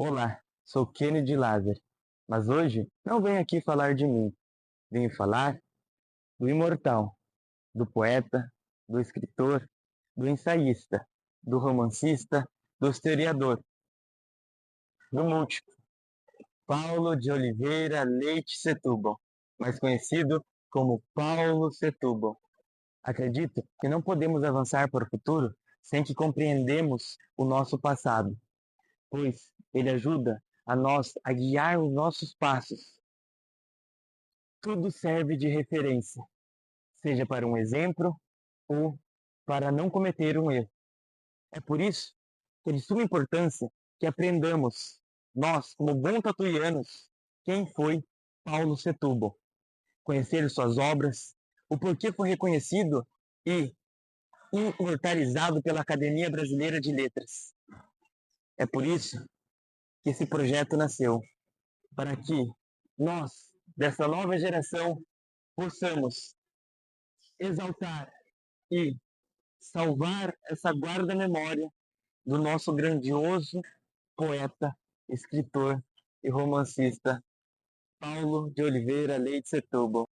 Olá, sou Kennedy Lázaro, mas hoje não venho aqui falar de mim, venho falar do imortal, do poeta, do escritor, do ensaísta, do romancista, do historiador, do múltiplo, Paulo de Oliveira Leite Setúbal, mais conhecido como Paulo Setúbal. Acredito que não podemos avançar para o futuro sem que compreendemos o nosso passado, pois ele ajuda a nós a guiar os nossos passos. Tudo serve de referência, seja para um exemplo ou para não cometer um erro. É por isso que é de suma importância que aprendamos, nós, como bons tatuianos, quem foi Paulo Setúbal, conhecer suas obras, o porquê foi reconhecido e imortalizado pela Academia Brasileira de Letras. É por isso que esse projeto nasceu, para que nós, dessa nova geração, possamos exaltar e salvar essa guarda-memória do nosso grandioso poeta, escritor e romancista Paulo de Oliveira Leite Setúbal.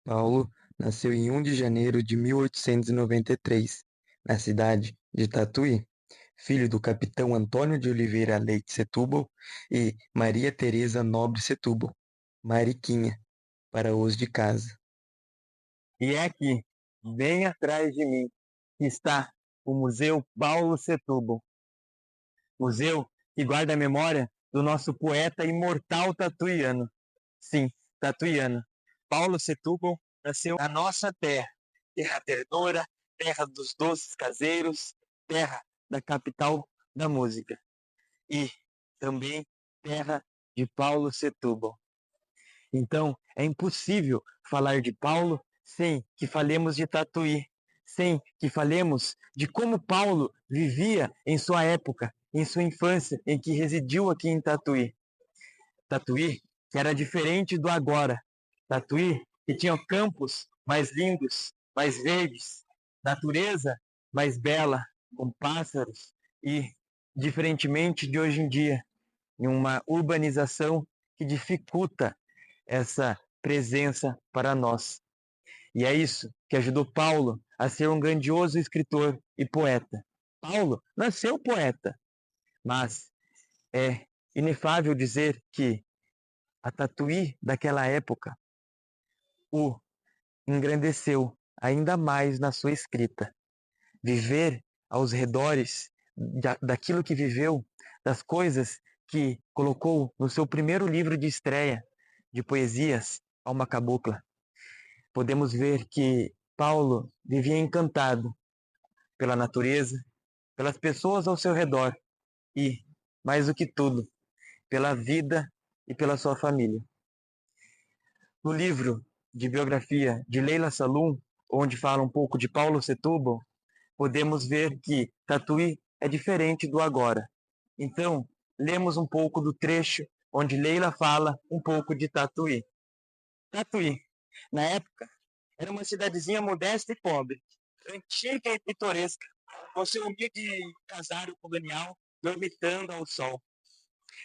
Paulo nasceu em 1 de janeiro de 1893, na cidade de Tatuí, filho do capitão Antônio de Oliveira Leite Setúbal e Maria Teresa Nobre Setúbal, Mariquinha, para os de casa. E é aqui, bem atrás de mim, que está o Museu Paulo Setúbal, museu que guarda a memória do nosso poeta imortal tatuiano. Sim, tatuiano. Paulo Setúbal nasceu na nossa terra, terra ternura, terra dos doces caseiros, terra da capital da música e também terra de Paulo Setúbal. Então, é impossível falar de Paulo sem que falemos de Tatuí, sem que falemos de como Paulo vivia em sua época, em sua infância, em que residiu aqui em Tatuí. Tatuí, que era diferente do agora. Tatuí, que tinha campos mais lindos, mais verdes, natureza mais bela, com pássaros e, diferentemente de hoje em dia, em uma urbanização que dificulta essa presença para nós. E é isso que ajudou Paulo a ser um grandioso escritor e poeta. Paulo nasceu poeta, mas é inefável dizer que a Tatuí daquela época o engrandeceu ainda mais na sua escrita. Viver aos redores daquilo que viveu, das coisas que colocou no seu primeiro livro de estreia de poesias, Alma Cabocla. Podemos ver que Paulo vivia encantado pela natureza, pelas pessoas ao seu redor e, mais do que tudo, pela vida e pela sua família. No livro de biografia de Leila Salum, onde fala um pouco de Paulo Setúbal, podemos ver que Tatuí é diferente do agora. Então, lemos um pouco do trecho onde Leila fala um pouco de Tatuí. Tatuí, na época, era uma cidadezinha modesta e pobre, antiga e pitoresca, com seu humilde casário colonial dormitando ao sol.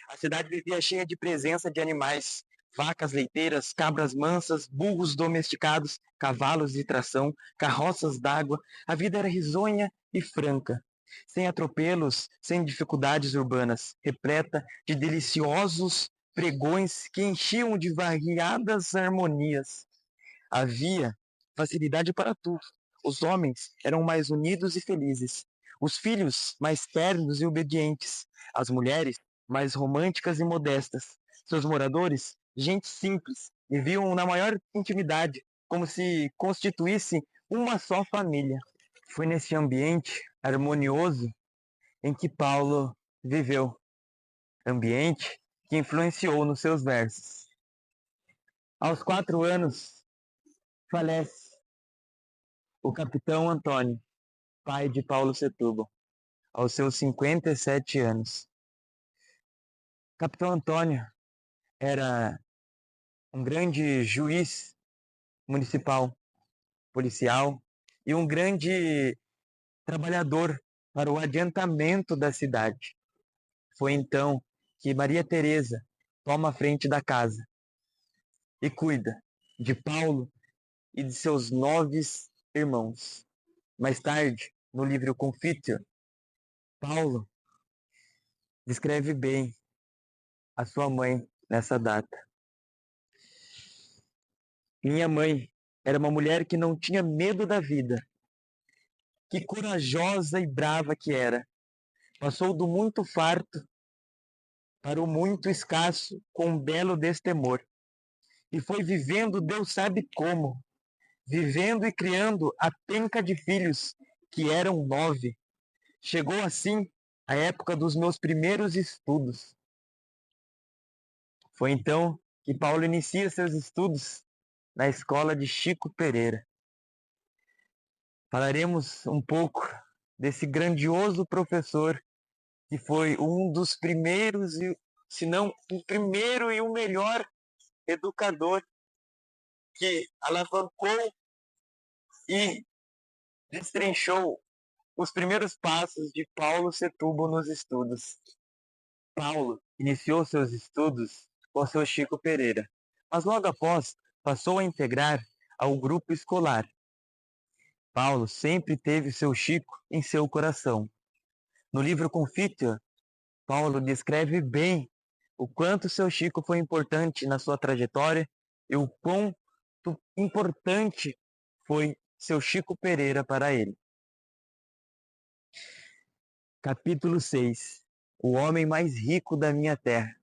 A cidade vivia cheia de presença de animais, vacas leiteiras, cabras mansas, burros domesticados, cavalos de tração, carroças d'água. A vida era risonha e franca, sem atropelos, sem dificuldades urbanas, repleta de deliciosos pregões que enchiam de variadas harmonias. Havia facilidade para tudo. Os homens eram mais unidos e felizes. Os filhos mais ternos e obedientes. As mulheres mais românticas e modestas. Seus moradores, gente simples, viviam na maior intimidade, como se constituíssem uma só família. Foi nesse ambiente harmonioso em que Paulo viveu. Ambiente que influenciou nos seus versos. Aos 4 anos, falece o capitão Antônio, pai de Paulo Setúbal, aos seus 57 anos. Capitão Antônio era um grande juiz municipal, policial e um grande trabalhador para o adiantamento da cidade. Foi então que Maria Teresa toma a frente da casa e cuida de Paulo e de seus 9 irmãos. Mais tarde, no livro Confiteor, Paulo descreve bem a sua mãe nessa data. Minha mãe era uma mulher que não tinha medo da vida. Que corajosa e brava que era. Passou do muito farto para o muito escasso com um belo destemor. E foi vivendo Deus sabe como. Vivendo e criando a penca de filhos, que eram 9. Chegou assim a época dos meus primeiros estudos. Foi então que Paulo inicia seus estudos na escola de Chico Pereira. Falaremos um pouco desse grandioso professor que foi um dos primeiros, se não o primeiro e o melhor educador que alavancou e destrinchou os primeiros passos de Paulo Setúbal nos estudos. Paulo iniciou seus estudos com seu Chico Pereira, mas logo após passou a integrar ao grupo escolar. Paulo sempre teve seu Chico em seu coração. No livro Confiteor, Paulo descreve bem o quanto seu Chico foi importante na sua trajetória e o quão importante foi seu Chico Pereira para ele. Capítulo 6. O homem mais rico da minha terra.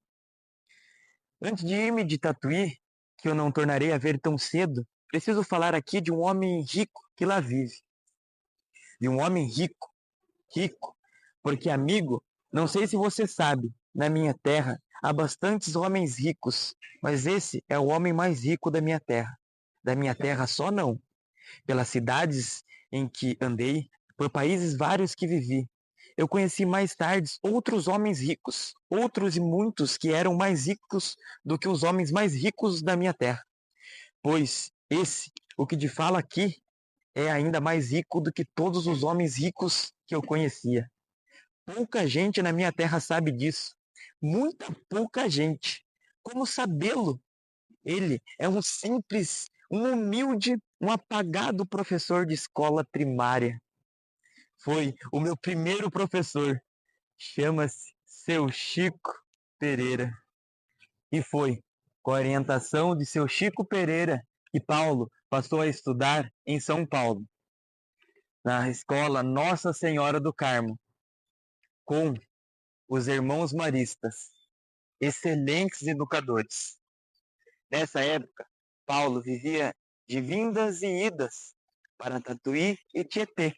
Antes de irme de Tatuí, que eu não tornarei a ver tão cedo, preciso falar aqui de um homem rico que lá vive. De um homem rico, porque amigo, não sei se você sabe, na minha terra há bastantes homens ricos, mas esse é o homem mais rico da minha terra. Da minha terra só não. Pelas cidades em que andei, por países vários que vivi, eu conheci mais tarde outros homens ricos, outros e muitos que eram mais ricos do que os homens mais ricos da minha terra. Pois esse, o que te falo aqui, é ainda mais rico do que todos os homens ricos que eu conhecia. Pouca gente na minha terra sabe disso. Muita pouca gente. Como sabê-lo? Ele é um simples, um humilde, um apagado professor de escola primária. Foi o meu primeiro professor. Chama-se seu Chico Pereira. E foi com a orientação de seu Chico Pereira que Paulo passou a estudar em São Paulo, na escola Nossa Senhora do Carmo, com os irmãos maristas, excelentes educadores. Nessa época, Paulo vivia de vindas e idas para Tatuí e Tietê,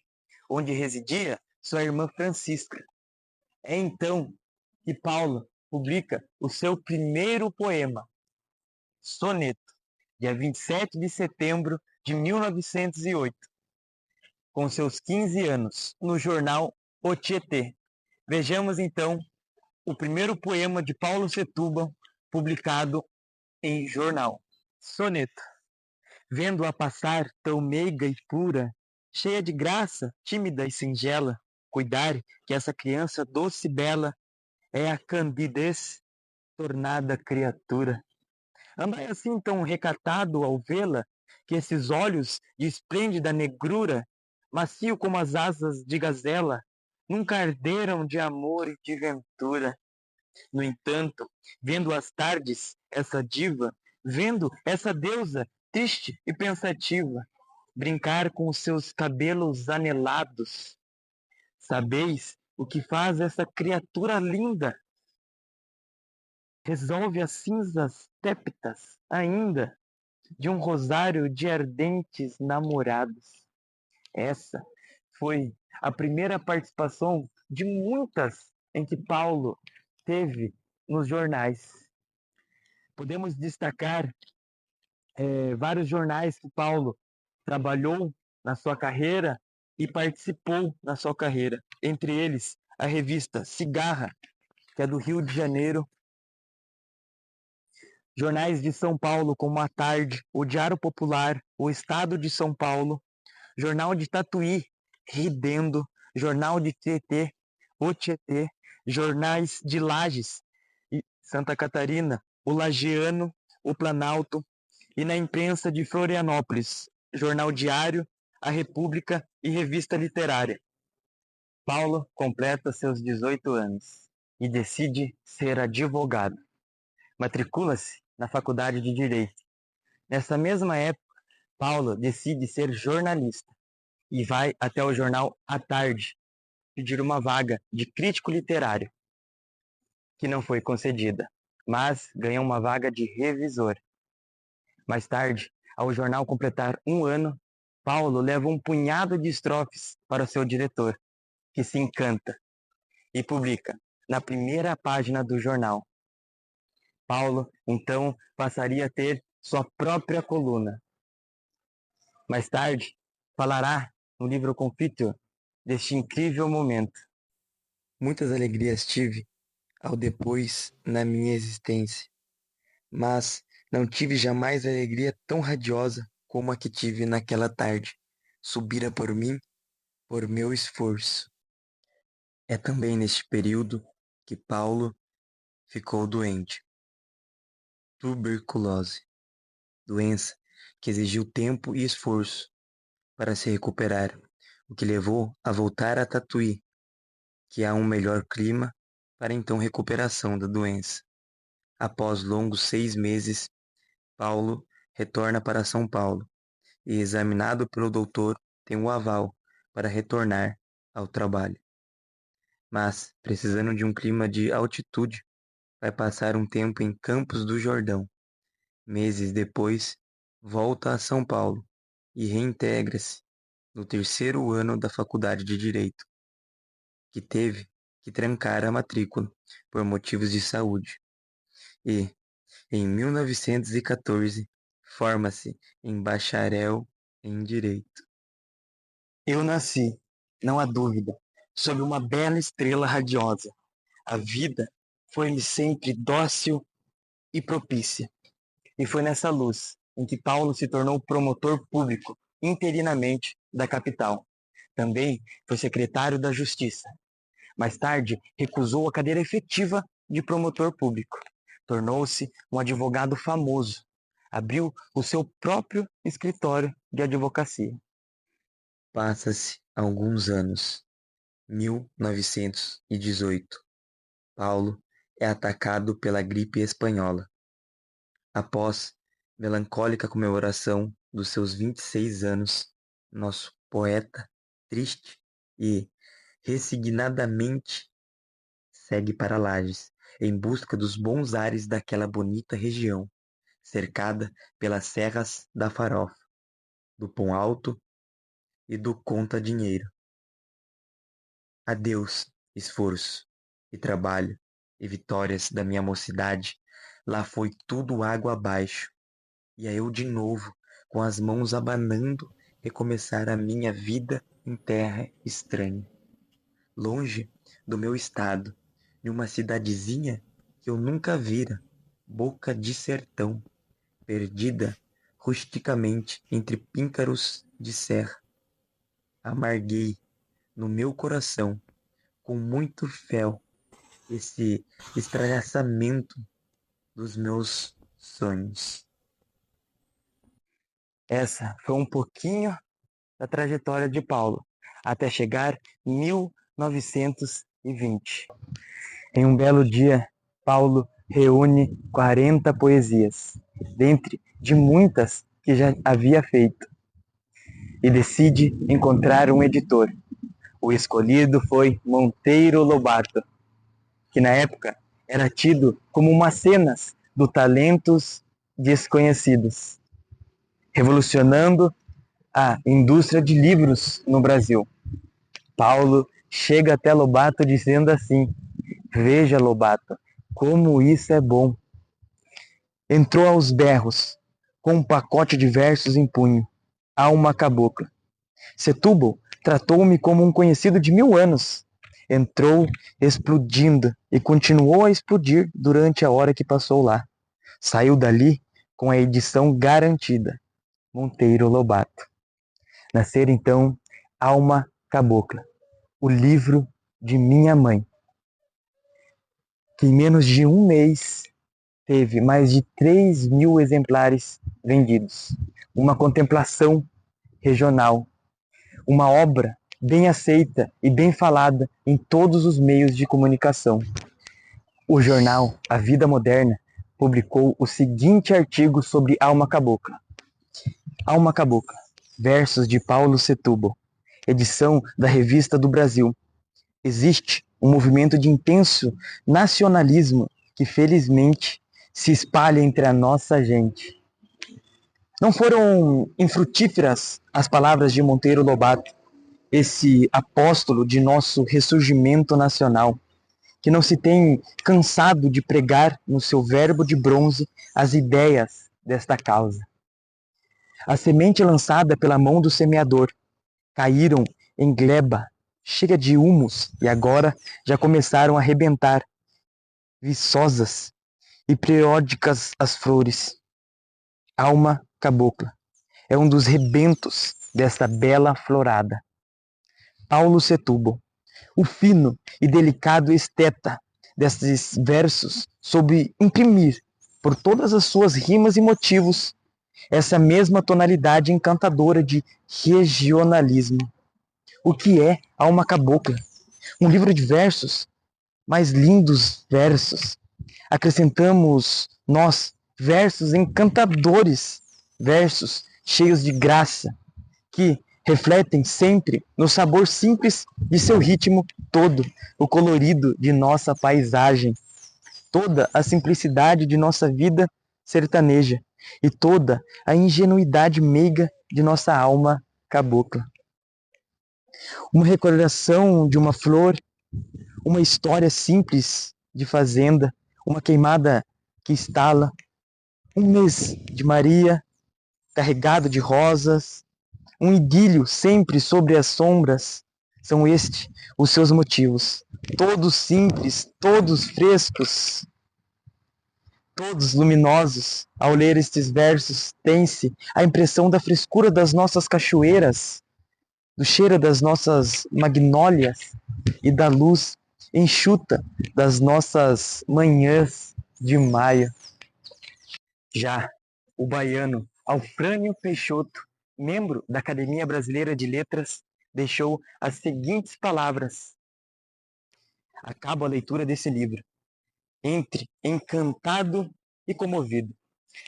onde residia sua irmã Francisca. É então que Paulo publica o seu primeiro poema, Soneto, dia 27 de setembro de 1908, com seus 15 anos, no jornal O Tietê. Vejamos então o primeiro poema de Paulo Setúbal, publicado em jornal. Soneto. Vendo-a passar tão meiga e pura, cheia de graça, tímida e singela, cuidar que essa criança doce e bela é a candidez tornada criatura. Andai assim tão recatado ao vê-la, que esses olhos de esplêndida negrura, macio como as asas de gazela, nunca arderam de amor e de ventura. No entanto, vendo as tardes essa diva, vendo essa deusa triste e pensativa, brincar com os seus cabelos anelados, sabeis o que faz essa criatura linda? Resolve as cinzas tépidas ainda de um rosário de ardentes namorados. Essa foi a primeira participação de muitas em que Paulo teve nos jornais. Podemos destacar vários jornais que Paulo trabalhou na sua carreira e participou na sua carreira. Entre eles, a revista Cigarra, que é do Rio de Janeiro. Jornais de São Paulo, como A Tarde, o Diário Popular, o Estado de São Paulo. Jornal de Tatuí, Ridendo. Jornal de Tietê, O Tietê. Jornais de Lages, Santa Catarina, o Lajeano, o Planalto e na imprensa de Florianópolis, Jornal Diário, a República e Revista Literária. Paulo completa seus 18 anos e decide ser advogado. Matricula-se na Faculdade de Direito. Nessa mesma época, Paulo decide ser jornalista e vai até o jornal À Tarde pedir uma vaga de crítico literário, que não foi concedida, mas ganhou uma vaga de revisor. Mais tarde, ao jornal completar 1 ano, Paulo leva um punhado de estrofes para o seu diretor, que se encanta e publica na primeira página do jornal. Paulo, então, passaria a ter sua própria coluna. Mais tarde, falará no livro Confiteor deste incrível momento. Muitas alegrias tive ao depois na minha existência, mas não tive jamais alegria tão radiosa como a que tive naquela tarde. Subira por mim, por meu esforço. É também neste período que Paulo ficou doente. Tuberculose, doença que exigiu tempo e esforço para se recuperar, o que levou a voltar a Tatuí, que há um melhor clima para então recuperação da doença. Após longos 6 meses, Paulo retorna para São Paulo e, examinado pelo doutor, tem o aval para retornar ao trabalho. Mas, precisando de um clima de altitude, vai passar um tempo em Campos do Jordão. Meses depois, volta a São Paulo e reintegra-se no 3º ano da Faculdade de Direito, que teve que trancar a matrícula por motivos de saúde. E, em 1914, forma-se em bacharel em Direito. Eu nasci, não há dúvida, sob uma bela estrela radiosa. A vida foi-me sempre dócil e propícia. E foi nessa luz em que Paulo se tornou promotor público, interinamente, da capital. Também foi secretário da Justiça. Mais tarde, recusou a cadeira efetiva de promotor público. Tornou-se um advogado famoso. Abriu o seu próprio escritório de advocacia. Passa-se alguns anos. 1918. Paulo é atacado pela gripe espanhola. Após melancólica comemoração dos seus 26 anos, nosso poeta, triste e resignadamente, segue para Lages, em busca dos bons ares daquela bonita região, cercada pelas serras da Farofa, do Pão Alto e do Conta Dinheiro. Adeus, esforço e trabalho e vitórias da minha mocidade, lá foi tudo água abaixo, e a eu de novo, com as mãos abanando, recomeçar a minha vida em terra estranha. Longe do meu estado, em uma cidadezinha que eu nunca vira, boca de sertão, perdida rusticamente entre píncaros de serra. Amarguei no meu coração, com muito fel, esse estralhaçamento dos meus sonhos. Essa foi um pouquinho da trajetória de Paulo, até chegar em 1920. Em um belo dia, Paulo reúne 40 poesias, dentre de muitas que já havia feito, e decide encontrar um editor. O escolhido foi Monteiro Lobato, que na época era tido como uma cenas do talentos desconhecidos, revolucionando a indústria de livros no Brasil. Paulo chega até Lobato dizendo assim: "Veja, Lobato, como isso é bom." Entrou aos berros, com um pacote de versos em punho, a uma cabocla. Setúbal tratou-me como um conhecido de 1000 anos. Entrou explodindo e continuou a explodir durante a hora que passou lá. Saiu dali com a edição garantida. Monteiro Lobato. Nascer então Alma Cabocla, o livro de minha mãe. que em menos de um mês teve mais de 3.000 exemplares vendidos. Uma contemplação regional, uma obra bem aceita e bem falada em todos os meios de comunicação. O jornal A Vida Moderna publicou o seguinte artigo sobre Alma Cabocla. Alma Cabocla, versos de Paulo Setúbal, edição da Revista do Brasil. Existe um movimento de intenso nacionalismo que felizmente se espalha entre a nossa gente. Não foram infrutíferas as palavras de Monteiro Lobato, esse apóstolo de nosso ressurgimento nacional, que não se tem cansado de pregar no seu verbo de bronze as ideias desta causa. A semente lançada pela mão do semeador caíram em gleba cheia de humus e agora já começaram a arrebentar, viçosas e periódicas as flores. Alma Cabocla é um dos rebentos desta bela florada. Paulo Setúbal, o fino e delicado esteta destes versos, soube imprimir por todas as suas rimas e motivos essa mesma tonalidade encantadora de regionalismo. O que é Alma Cabocla? Um livro de versos, mais lindos versos. Acrescentamos nós versos encantadores, versos cheios de graça, que refletem sempre no sabor simples de seu ritmo todo, o colorido de nossa paisagem, toda a simplicidade de nossa vida sertaneja e toda a ingenuidade meiga de nossa alma cabocla. Uma recordação de uma flor, uma história simples de fazenda, uma queimada que estala, um mês de Maria carregado de rosas, um idílio sempre sobre as sombras. São estes os seus motivos, todos simples, todos frescos, todos luminosos. Ao ler estes versos, tem-se a impressão da frescura das nossas cachoeiras, do cheiro das nossas magnólias e da luz enxuta das nossas manhãs de maio. Já o baiano Alfrânio Peixoto, membro da Academia Brasileira de Letras, deixou as seguintes palavras. Acabo a leitura desse livro, entre encantado e comovido.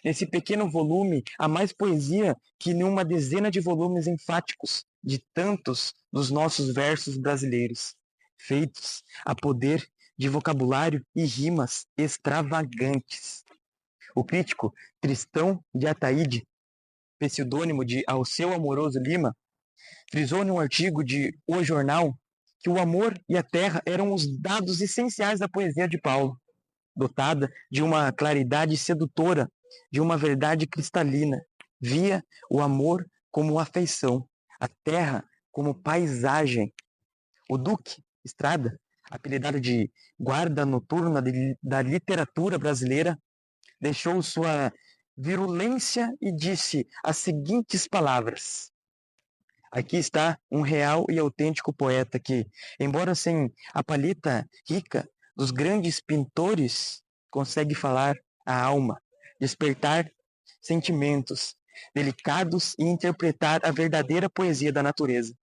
Nesse pequeno volume há mais poesia que numa dezena de volumes enfáticos de tantos dos nossos versos brasileiros, feitos a poder de vocabulário e rimas extravagantes. O crítico Tristão de Ataíde, pseudônimo de Alceu Amoroso Lima, frisou num artigo de O Jornal que o amor e a terra eram os dados essenciais da poesia de Paulo, dotada de uma claridade sedutora, de uma verdade cristalina. Via o amor como afeição, a terra como paisagem. O Duque Estrada, apelidado de guarda noturna da literatura brasileira, deixou sua virulência e disse as seguintes palavras. Aqui está um real e autêntico poeta que, embora sem a palheta rica dos grandes pintores, consegue falar a alma, despertar sentimentos delicados e interpretar a verdadeira poesia da natureza.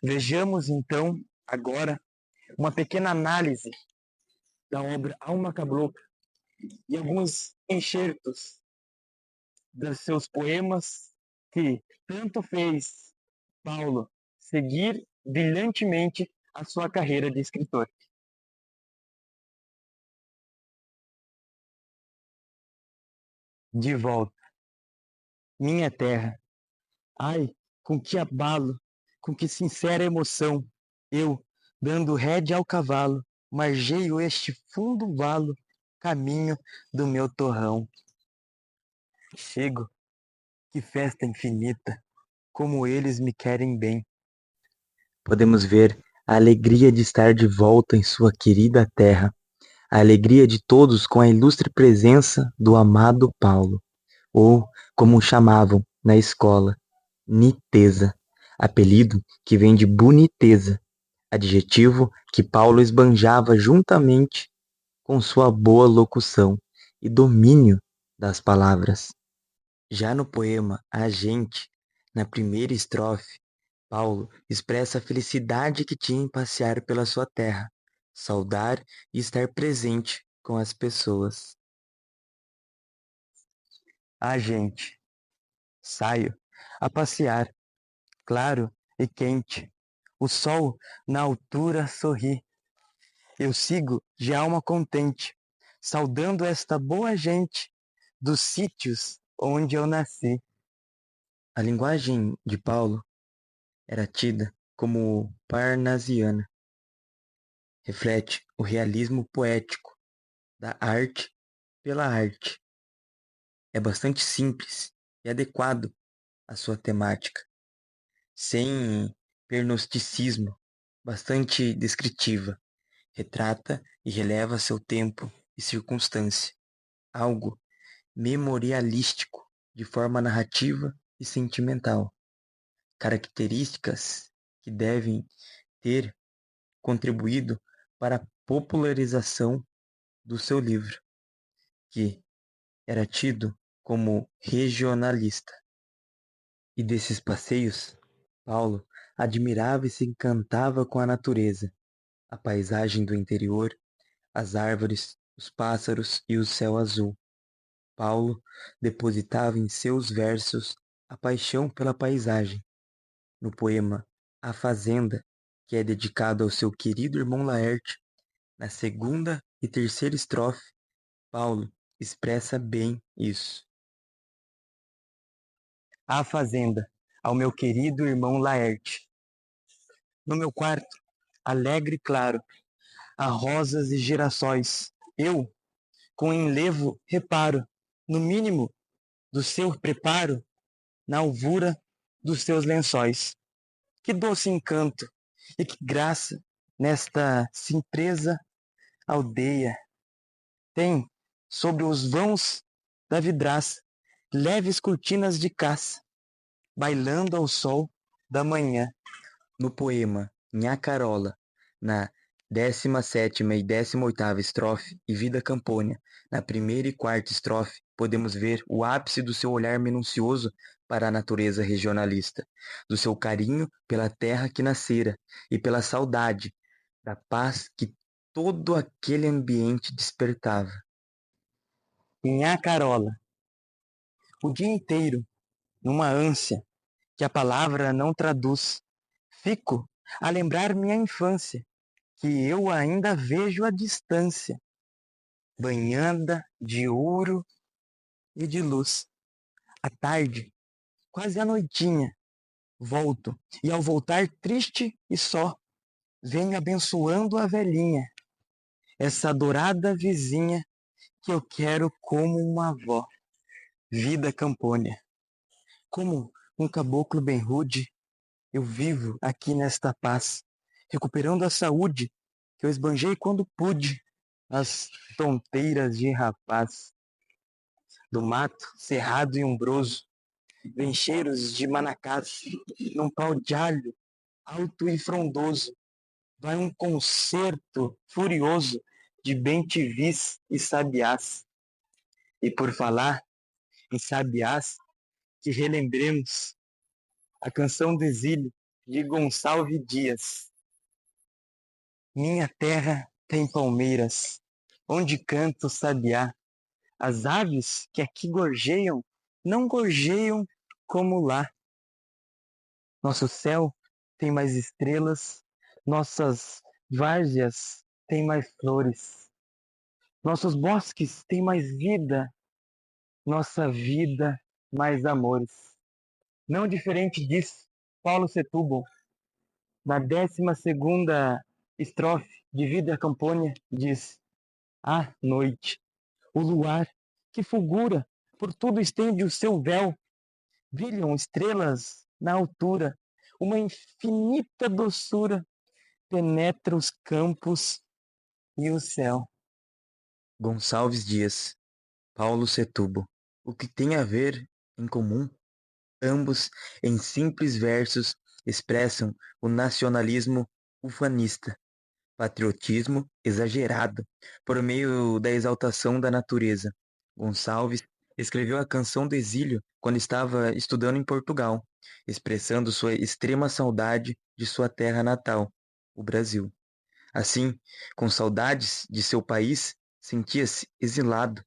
Vejamos então agora uma pequena análise da obra Alma Cabocla e alguns enxertos dos seus poemas que tanto fez Paulo seguir brilhantemente a sua carreira de escritor. De volta, minha terra. Ai, com que abalo, com que sincera emoção, eu, dando rédea ao cavalo, margeio este fundo valo, caminho do meu torrão. Chego, que festa infinita, como eles me querem bem. Podemos ver a alegria de estar de volta em sua querida terra, a alegria de todos com a ilustre presença do amado Paulo, ou, como o chamavam na escola, Niteza, apelido que vem de boniteza, adjetivo que Paulo esbanjava juntamente com sua boa locução e domínio das palavras. Já no poema A Gente, na primeira estrofe, Paulo expressa a felicidade que tinha em passear pela sua terra, saudar e estar presente com as pessoas. A gente, saio a passear, claro e quente. O sol na altura sorri. Eu sigo de alma contente, saudando esta boa gente dos sítios onde eu nasci. A linguagem de Paulo era tida como parnasiana, reflete o realismo poético da arte pela arte. É bastante simples e adequado à sua temática, sem pernosticismo, bastante descritiva. Retrata e releva seu tempo e circunstância, algo memorialístico de forma narrativa e sentimental, características que devem ter contribuído para a popularização do seu livro, que era tido como regionalista. E desses passeios, Paulo admirava e se encantava com a natureza, a paisagem do interior, as árvores, os pássaros e o céu azul. Paulo depositava em seus versos a paixão pela paisagem. No poema A Fazenda, que é dedicado ao seu querido irmão Laerte, na segunda e terceira estrofe, Paulo expressa bem isso. A fazenda, ao meu querido irmão Laerte. No meu quarto, alegre e claro, há rosas e girassóis. Eu, com enlevo, reparo, no mínimo do seu preparo, na alvura dos seus lençóis. Que doce encanto e que graça nesta simpresa aldeia. Tem, sobre os vãos da vidraça, leves cortinas de caça, bailando ao sol da manhã. No poema Nha Carola, na 17ª e 18ª estrofe, e Vida Campônia, na primeira e quarta estrofe, podemos ver o ápice do seu olhar minucioso para a natureza regionalista, do seu carinho pela terra que nascera e pela saudade da paz que todo aquele ambiente despertava. Nha Carola, o dia inteiro, numa ânsia que a palavra não traduz, fico a lembrar minha infância, que eu ainda vejo à distância, banhada de ouro e de luz. À tarde, quase à noitinha, volto, e ao voltar triste e só, venho abençoando a velhinha, essa adorada vizinha que eu quero como uma avó. Vida Campônia. Como um caboclo bem rude, eu vivo aqui nesta paz, recuperando a saúde que eu esbanjei quando pude, as tonteiras de rapaz. Do mato cerrado e umbroso, vem cheiros de manacás, num pau de alho alto e frondoso, vai um concerto furioso de bem-te-vis e sabiás. E por falar em sabiás, que relembremos a canção do exílio de Gonçalves Dias. Minha terra tem palmeiras, onde canta o sabiá. As aves que aqui gorjeiam, não gorjeiam como lá. Nosso céu tem mais estrelas, nossas várzeas têm mais flores, nossos bosques têm mais vida, nossa vida mais amores. Não diferente disso, Paulo Setúbal, na 12ª estrofe de Vida Campônia, diz: à noite, o luar que fulgura, por tudo estende o seu véu, brilham estrelas na altura, uma infinita doçura penetra os campos e o céu. Gonçalves Dias, Paulo Setúbal. O que tem a ver em comum? Ambos, em simples versos, expressam o nacionalismo ufanista, patriotismo exagerado por meio da exaltação da natureza. Gonçalves escreveu a Canção do Exílio quando estava estudando em Portugal, expressando sua extrema saudade de sua terra natal, o Brasil. Assim, com saudades de seu país, sentia-se exilado.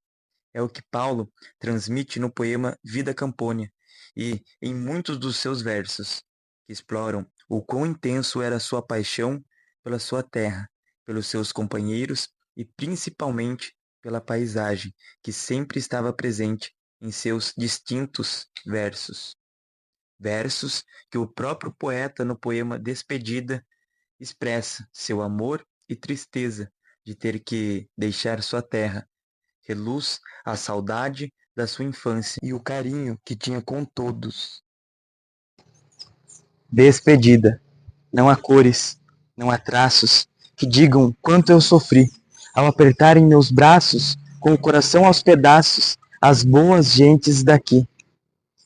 É o que Paulo transmite no poema Vida Campônia e em muitos dos seus versos, que exploram o quão intenso era sua paixão pela sua terra, pelos seus companheiros e principalmente pela paisagem que sempre estava presente em seus distintos versos. Versos que o próprio poeta, no poema Despedida, expressa seu amor e tristeza de ter que deixar sua terra, reluz a saudade da sua infância e o carinho que tinha com todos. Despedida. Não há cores, não há traços que digam quanto eu sofri ao apertar em meus braços, com o coração aos pedaços, as boas gentes daqui.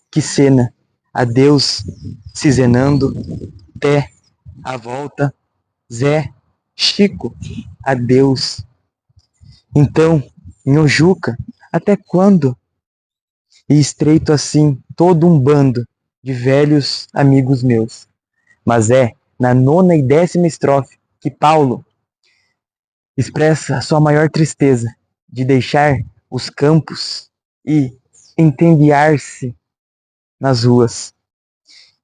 Que cena! Adeus, Cizenando, Té, a volta, Zé, Chico, adeus. Então, Nhojuca, até quando? E estreito assim todo um bando de velhos amigos meus. Mas é na nona e décima estrofe que Paulo expressa a sua maior tristeza de deixar os campos e entendear-se nas ruas.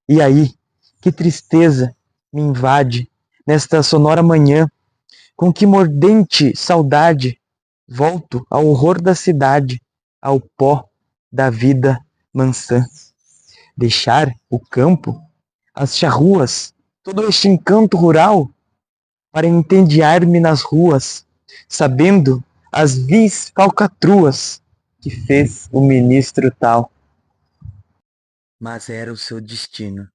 E aí, que tristeza me invade nesta sonora manhã, com que mordente saudade volto ao horror da cidade, ao pó da vida mansã. Deixar o campo, as charruas, todo este encanto rural, para entendear-me nas ruas, sabendo as vis falcatruas que fez o ministro tal. Mas era o seu destino.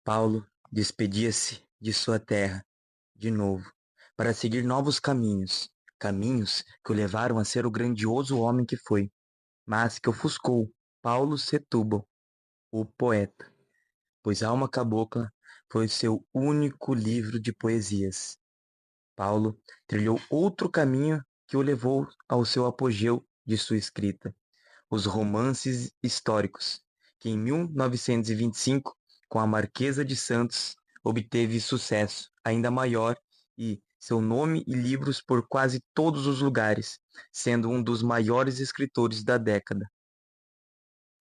Paulo despedia-se de sua terra, de novo, para seguir novos caminhos, caminhos que o levaram a ser o grandioso homem que foi, mas que ofuscou Paulo Setúbal, o poeta, pois Alma Cabocla foi seu único livro de poesias. Paulo trilhou outro caminho que o levou ao seu apogeu de sua escrita, os romances históricos, que em 1925, com a Marquesa de Santos, obteve sucesso ainda maior e seu nome e livros por quase todos os lugares, sendo um dos maiores escritores da década.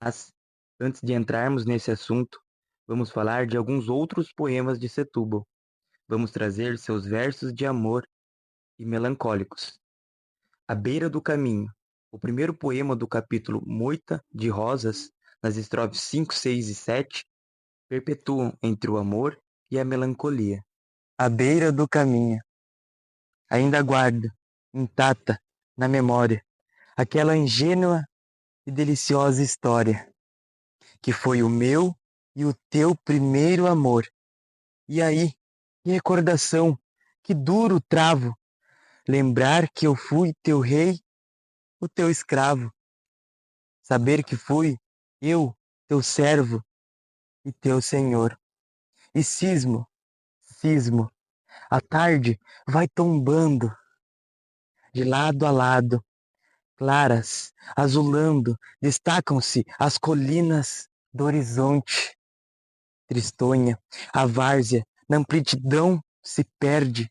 Mas, antes de entrarmos nesse assunto, vamos falar de alguns outros poemas de Setúbal. Vamos trazer seus versos de amor e melancólicos. À beira do caminho, o primeiro poema do capítulo Moita de Rosas, nas estrofes 5, 6 e 7, perpetuam entre o amor e a melancolia. À beira do caminho, ainda guardo, intacta, na memória, aquela ingênua e deliciosa história, que foi o meu e o teu primeiro amor. E aí, que recordação, que duro travo, lembrar que eu fui teu rei, o teu escravo. Saber que fui eu, teu servo e teu senhor. E cismo, cismo, a tarde vai tombando de lado a lado, claras, azulando, destacam-se as colinas do horizonte. Tristonha, a várzea, na amplidão se perde.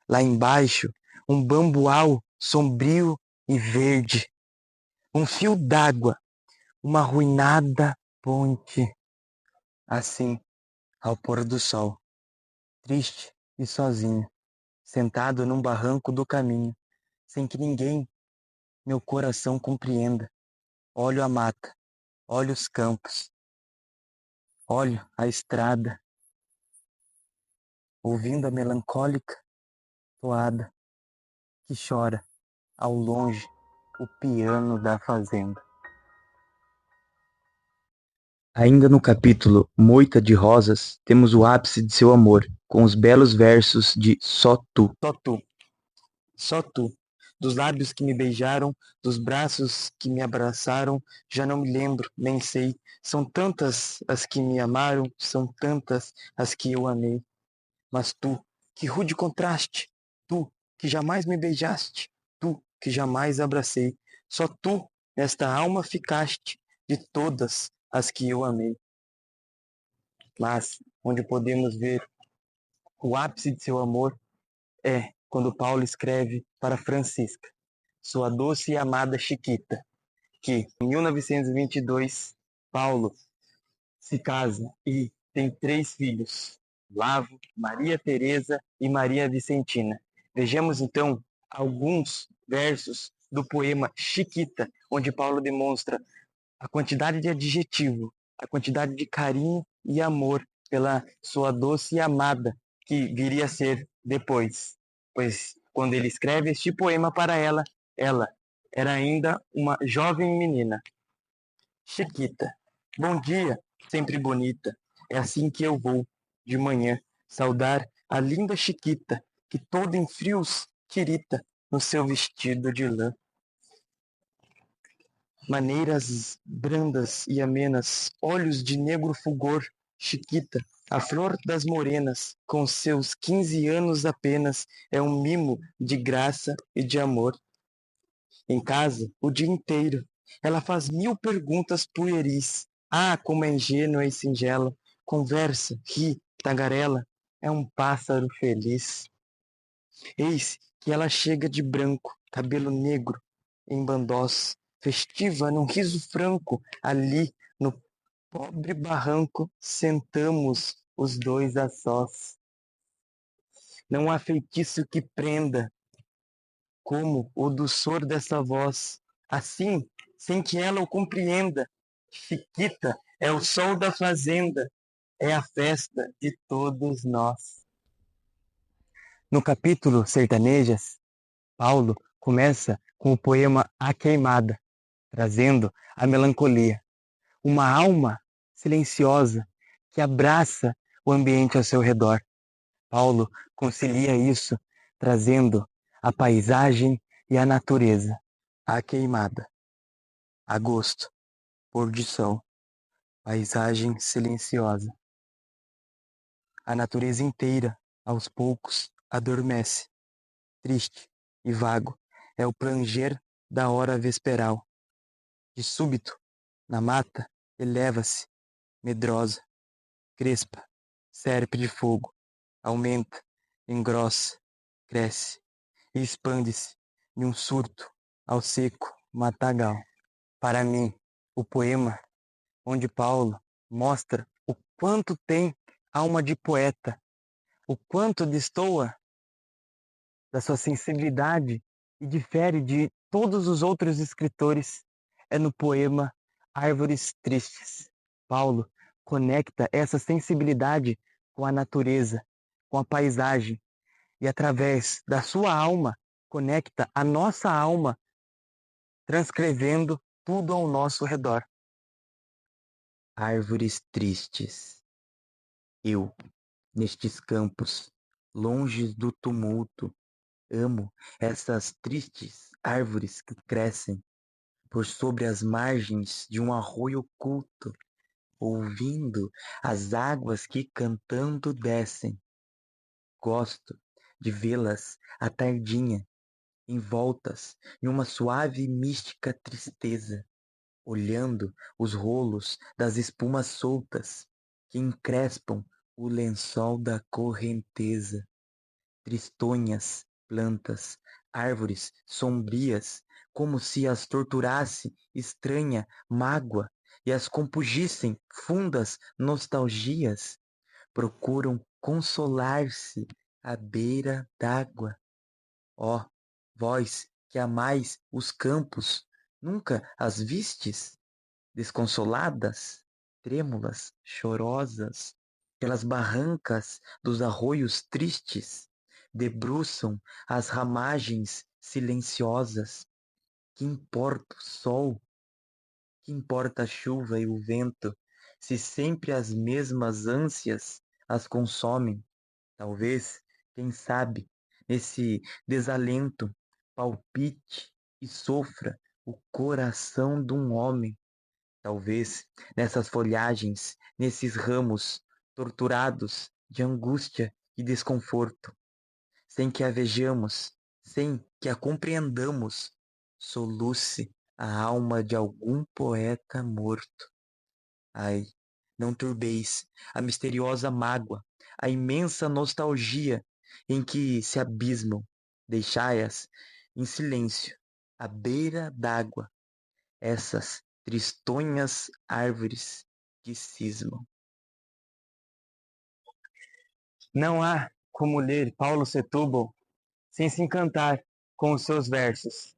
Lá embaixo, um bambual sombrio e verde. Um fio d'água, uma arruinada ponte. Assim, ao pôr do sol, triste e sozinho, sentado num barranco do caminho, sem que ninguém, meu coração compreenda. Olho a mata, olho os campos, olho a estrada, ouvindo a melancólica toada que chora ao longe o piano da fazenda. Ainda no capítulo Moita de Rosas, temos o ápice de seu amor, com os belos versos de Só Tu. Só tu, só tu, dos lábios que me beijaram, dos braços que me abraçaram, já não me lembro, nem sei. São tantas as que me amaram, são tantas as que eu amei. Mas tu, que rude contraste, que jamais me beijaste, tu que jamais abracei, só tu nesta alma ficaste de todas as que eu amei. Mas onde podemos ver o ápice de seu amor é quando Paulo escreve para Francisca, sua doce e amada Chiquita, que em 1922 Paulo se casa e tem 3 filhos, Lavo, Maria Teresa e Maria Vicentina. Vejamos então alguns versos do poema Chiquita, onde Paulo demonstra a quantidade de adjetivo, a quantidade de carinho e amor pela sua doce e amada que viria a ser depois. Pois quando ele escreve este poema para ela era ainda uma jovem menina. Chiquita, bom dia, sempre bonita. É assim que eu vou, de manhã, saudar a linda Chiquita, que toda em frios tirita no seu vestido de lã. Maneiras brandas e amenas, olhos de negro fulgor, Chiquita, a flor das morenas, com seus 15 anos apenas, é um mimo de graça e de amor. Em casa, o dia inteiro, ela faz 1000 perguntas pueris. Ah, como é ingênua e singela, conversa, ri, tagarela, é um pássaro feliz. Eis que ela chega de branco, cabelo negro, em bandós, festiva num riso franco, ali no pobre barranco, sentamos os dois a sós. Não há feitiço que prenda, como o doçor dessa voz, assim, sem que ela o compreenda. Chiquita é o sol da fazenda, é a festa de todos nós. No capítulo Sertanejas, Paulo começa com o poema A Queimada, trazendo a melancolia, uma alma silenciosa que abraça o ambiente ao seu redor. Paulo concilia isso trazendo a paisagem e a natureza. A queimada, agosto, pôr de sol, paisagem silenciosa. A natureza inteira, aos poucos, adormece, triste e vago, é o planger da hora vesperal. De súbito, na mata, eleva-se, medrosa, crespa, serpe de fogo, aumenta, engrossa, cresce e expande-se de um surto ao seco matagal. Para mim, o poema onde Paulo mostra o quanto tem alma de poeta, o quanto destoa da sua sensibilidade e difere de todos os outros escritores, é no poema Árvores Tristes. Paulo conecta essa sensibilidade com a natureza, com a paisagem, e através da sua alma, conecta a nossa alma, transcrevendo tudo ao nosso redor. Árvores tristes. Eu, nestes campos, longe do tumulto, amo essas tristes árvores que crescem por sobre as margens de um arroio oculto, ouvindo as águas que cantando descem. Gosto de vê-las à tardinha, envoltas em uma suave e mística tristeza, olhando os rolos das espumas soltas que encrespam o lençol da correnteza. Tristonhas, plantas, árvores sombrias, como se as torturasse estranha mágoa e as compungissem fundas nostalgias, procuram consolar-se à beira d'água. Ó, vós que amais os campos, nunca as vistes? Desconsoladas, trêmulas, chorosas, pelas barrancas dos arroios tristes, debruçam as ramagens silenciosas. Que importa o sol, que importa a chuva e o vento, se sempre as mesmas ânsias as consomem? Talvez, quem sabe, nesse desalento, palpite e sofra o coração de um homem. Talvez, nessas folhagens, nesses ramos, torturados de angústia e desconforto, sem que a vejamos, sem que a compreendamos, soluce a alma de algum poeta morto. Ai, não turbeis a misteriosa mágoa, a imensa nostalgia em que se abismam. Deixai-as em silêncio, à beira d'água, essas tristonhas árvores que cismam. Não há como ler Paulo Setúbal sem se encantar com os seus versos.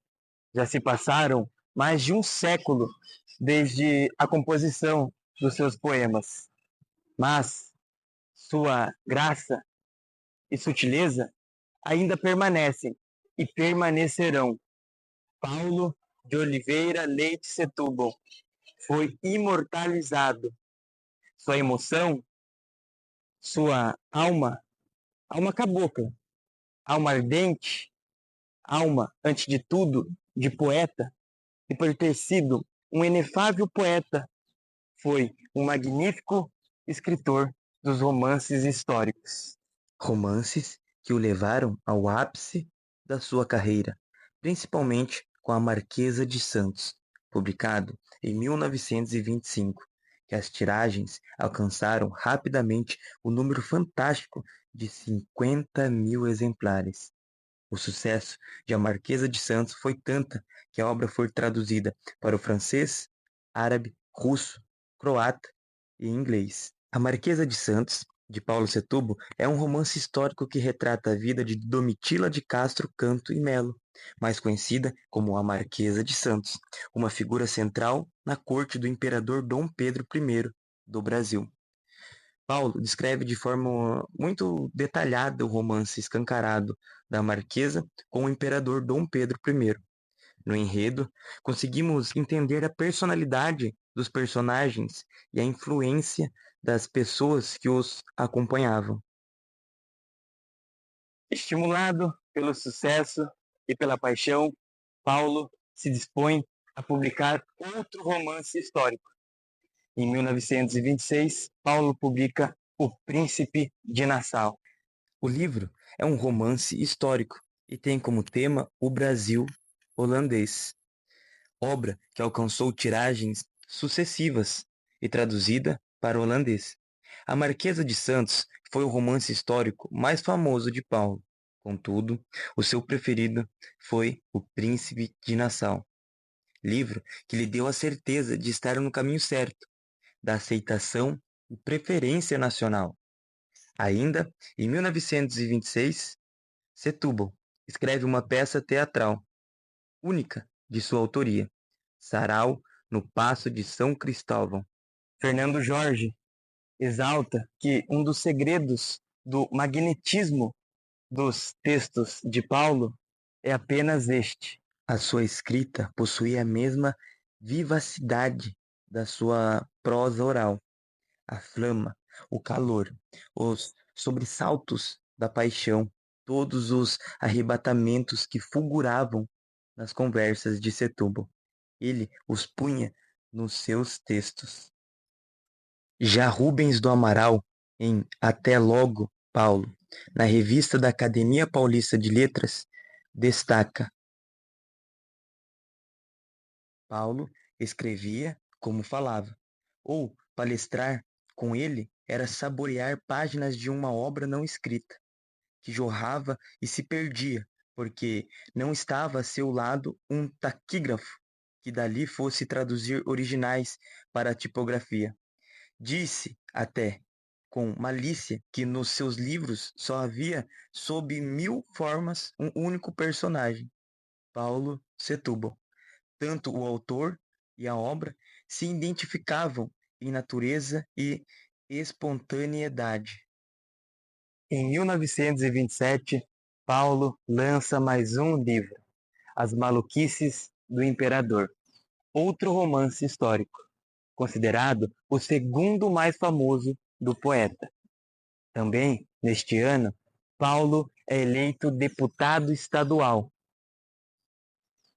Já se passaram mais de um século desde a composição dos seus poemas, mas sua graça e sutileza ainda permanecem e permanecerão. Paulo de Oliveira Leite Setúbal foi imortalizado. Sua emoção, sua alma cabocla, alma ardente, alma, antes de tudo, de poeta, e por ter sido um inefável poeta, foi um magnífico escritor dos romances históricos. Romances que o levaram ao ápice da sua carreira, principalmente com A Marquesa de Santos, publicado em 1925, que as tiragens alcançaram rapidamente o número fantástico de 50.000 exemplares. O sucesso de A Marquesa de Santos foi tanta que a obra foi traduzida para o francês, árabe, russo, croata e inglês. A Marquesa de Santos, de Paulo Setúbal, é um romance histórico que retrata a vida de Domitila de Castro Canto e Melo, mais conhecida como a Marquesa de Santos, uma figura central na corte do imperador Dom Pedro I do Brasil. Paulo descreve de forma muito detalhada o romance escancarado da Marquesa com o imperador Dom Pedro I. No enredo, conseguimos entender a personalidade dos personagens e a influência das pessoas que os acompanhavam. Estimulado pelo sucesso e pela paixão, Paulo se dispõe a publicar outro romance histórico. Em 1926, Paulo publica O Príncipe de Nassau. O livro é um romance histórico e tem como tema o Brasil holandês, obra que alcançou tiragens sucessivas e traduzida para o holandês. A Marquesa de Santos foi o romance histórico mais famoso de Paulo. Contudo, o seu preferido foi O Príncipe de Nassau, livro que lhe deu a certeza de estar no caminho certo, da aceitação e preferência nacional. Ainda em 1926, Setúbal escreve uma peça teatral, única de sua autoria, Sarau no Paço de São Cristóvão. Fernando Jorge exalta que um dos segredos do magnetismo dos textos de Paulo é apenas este. A sua escrita possuía a mesma vivacidade da sua prosa oral, a flama, o calor, os sobressaltos da paixão, todos os arrebatamentos que fulguravam nas conversas de Setúbal. Ele os punha nos seus textos. Já Rubens do Amaral, em Até Logo, Paulo, na revista da Academia Paulista de Letras, destaca: Paulo escrevia como falava, ou palestrar com ele era saborear páginas de uma obra não escrita, que jorrava e se perdia, porque não estava a seu lado um taquígrafo que dali fosse traduzir originais para a tipografia. Disse até, com malícia, que nos seus livros só havia, sob 1000 formas, um único personagem, Paulo Setúbal. Tanto o autor e a obra se identificavam em natureza e espontaneidade. Em 1927, Paulo lança mais um livro, As Maluquices do Imperador, outro romance histórico, considerado o segundo mais famoso do poeta. Também, neste ano, Paulo é eleito deputado estadual,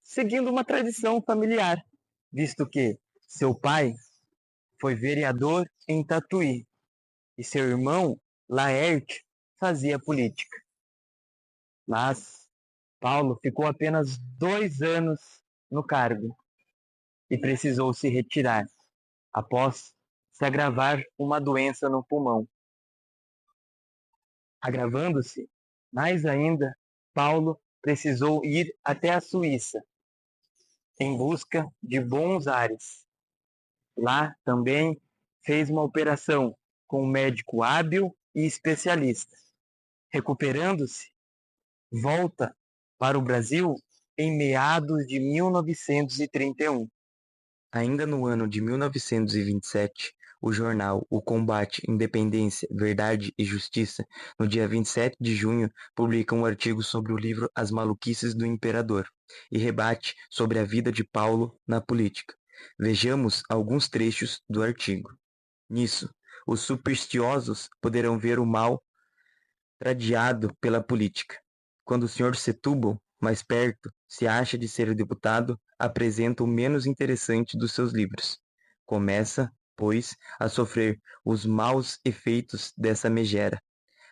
seguindo uma tradição familiar, visto que seu pai foi vereador em Tatuí e seu irmão, Laerte, fazia política. Mas Paulo ficou apenas 2 anos no cargo e precisou se retirar após se agravar uma doença no pulmão. Agravando-se mais ainda, Paulo precisou ir até a Suíça em busca de bons ares. Lá também fez uma operação com um médico hábil e especialista. Recuperando-se, volta para o Brasil em meados de 1931. Ainda no ano de 1927, o jornal O Combate, Independência, Verdade e Justiça, no dia 27 de junho, publica um artigo sobre o livro As Maluquices do Imperador e rebate sobre a vida de Paulo na política. Vejamos alguns trechos do artigo. Nisso, os supersticiosos poderão ver o mal tradeado pela política. Quando o Sr. Setúbal, mais perto, se acha de ser deputado, apresenta o menos interessante dos seus livros. Começa, pois, a sofrer os maus efeitos dessa megera.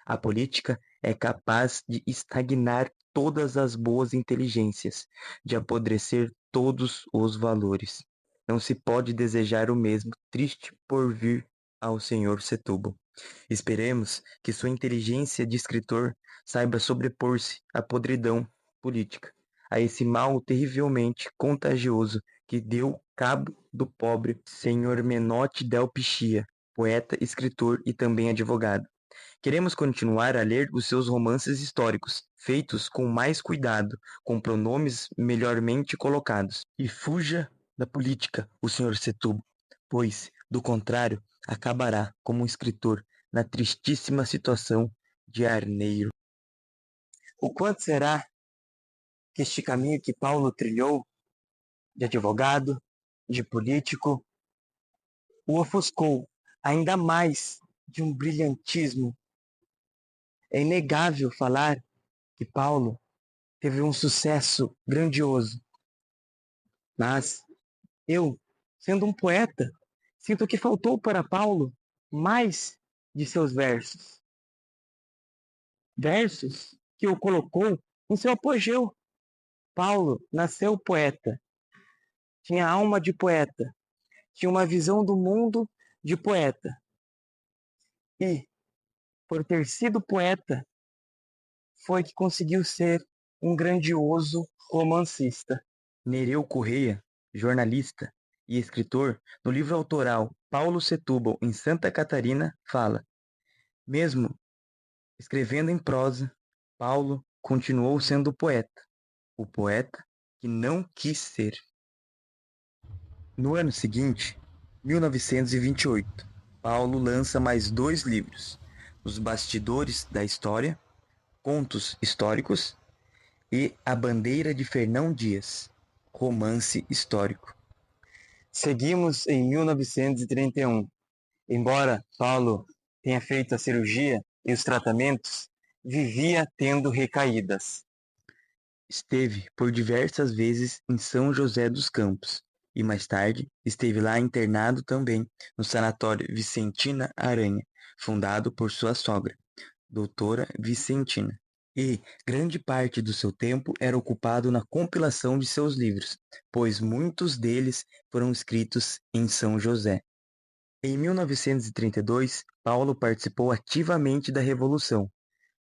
A política é capaz de estagnar todas as boas inteligências, de apodrecer todos os valores. Não se pode desejar o mesmo triste porvir ao Sr. Setúbal. Esperemos que sua inteligência de escritor saiba sobrepor-se à podridão política, a esse mal terrivelmente contagioso que deu cabo do pobre senhor Menotti del Pichia, poeta, escritor e também advogado. Queremos continuar a ler os seus romances históricos, feitos com mais cuidado, com pronomes melhormente colocados. E fuja da política, o Sr. Setúbal, pois, do contrário, acabará como um escritor na tristíssima situação de arneiro. O quanto será que este caminho que Paulo trilhou, de advogado, de político, o ofuscou ainda mais de um brilhantismo? É inegável falar que Paulo teve um sucesso grandioso, mas eu, sendo um poeta, sinto que faltou para Paulo mais de seus versos. Versos que o colocou em seu apogeu. Paulo nasceu poeta, tinha alma de poeta, tinha uma visão do mundo de poeta. E, por ter sido poeta, foi que conseguiu ser um grandioso romancista. Nereu Correia, jornalista e escritor, no livro autoral Paulo Setúbal em Santa Catarina, fala: mesmo escrevendo em prosa, Paulo continuou sendo poeta, o poeta que não quis ser. No ano seguinte, 1928, Paulo lança mais 2 livros: Os Bastidores da História, Contos Históricos e A Bandeira de Fernão Dias, romance histórico. Seguimos em 1931. Embora Paulo tenha feito a cirurgia e os tratamentos, vivia tendo recaídas. Esteve por diversas vezes em São José dos Campos e mais tarde esteve lá internado também no Sanatório Vicentina Aranha, fundado por sua sogra, doutora Vicentina. E grande parte do seu tempo era ocupado na compilação de seus livros, pois muitos deles foram escritos em São José. Em 1932, Paulo participou ativamente da Revolução,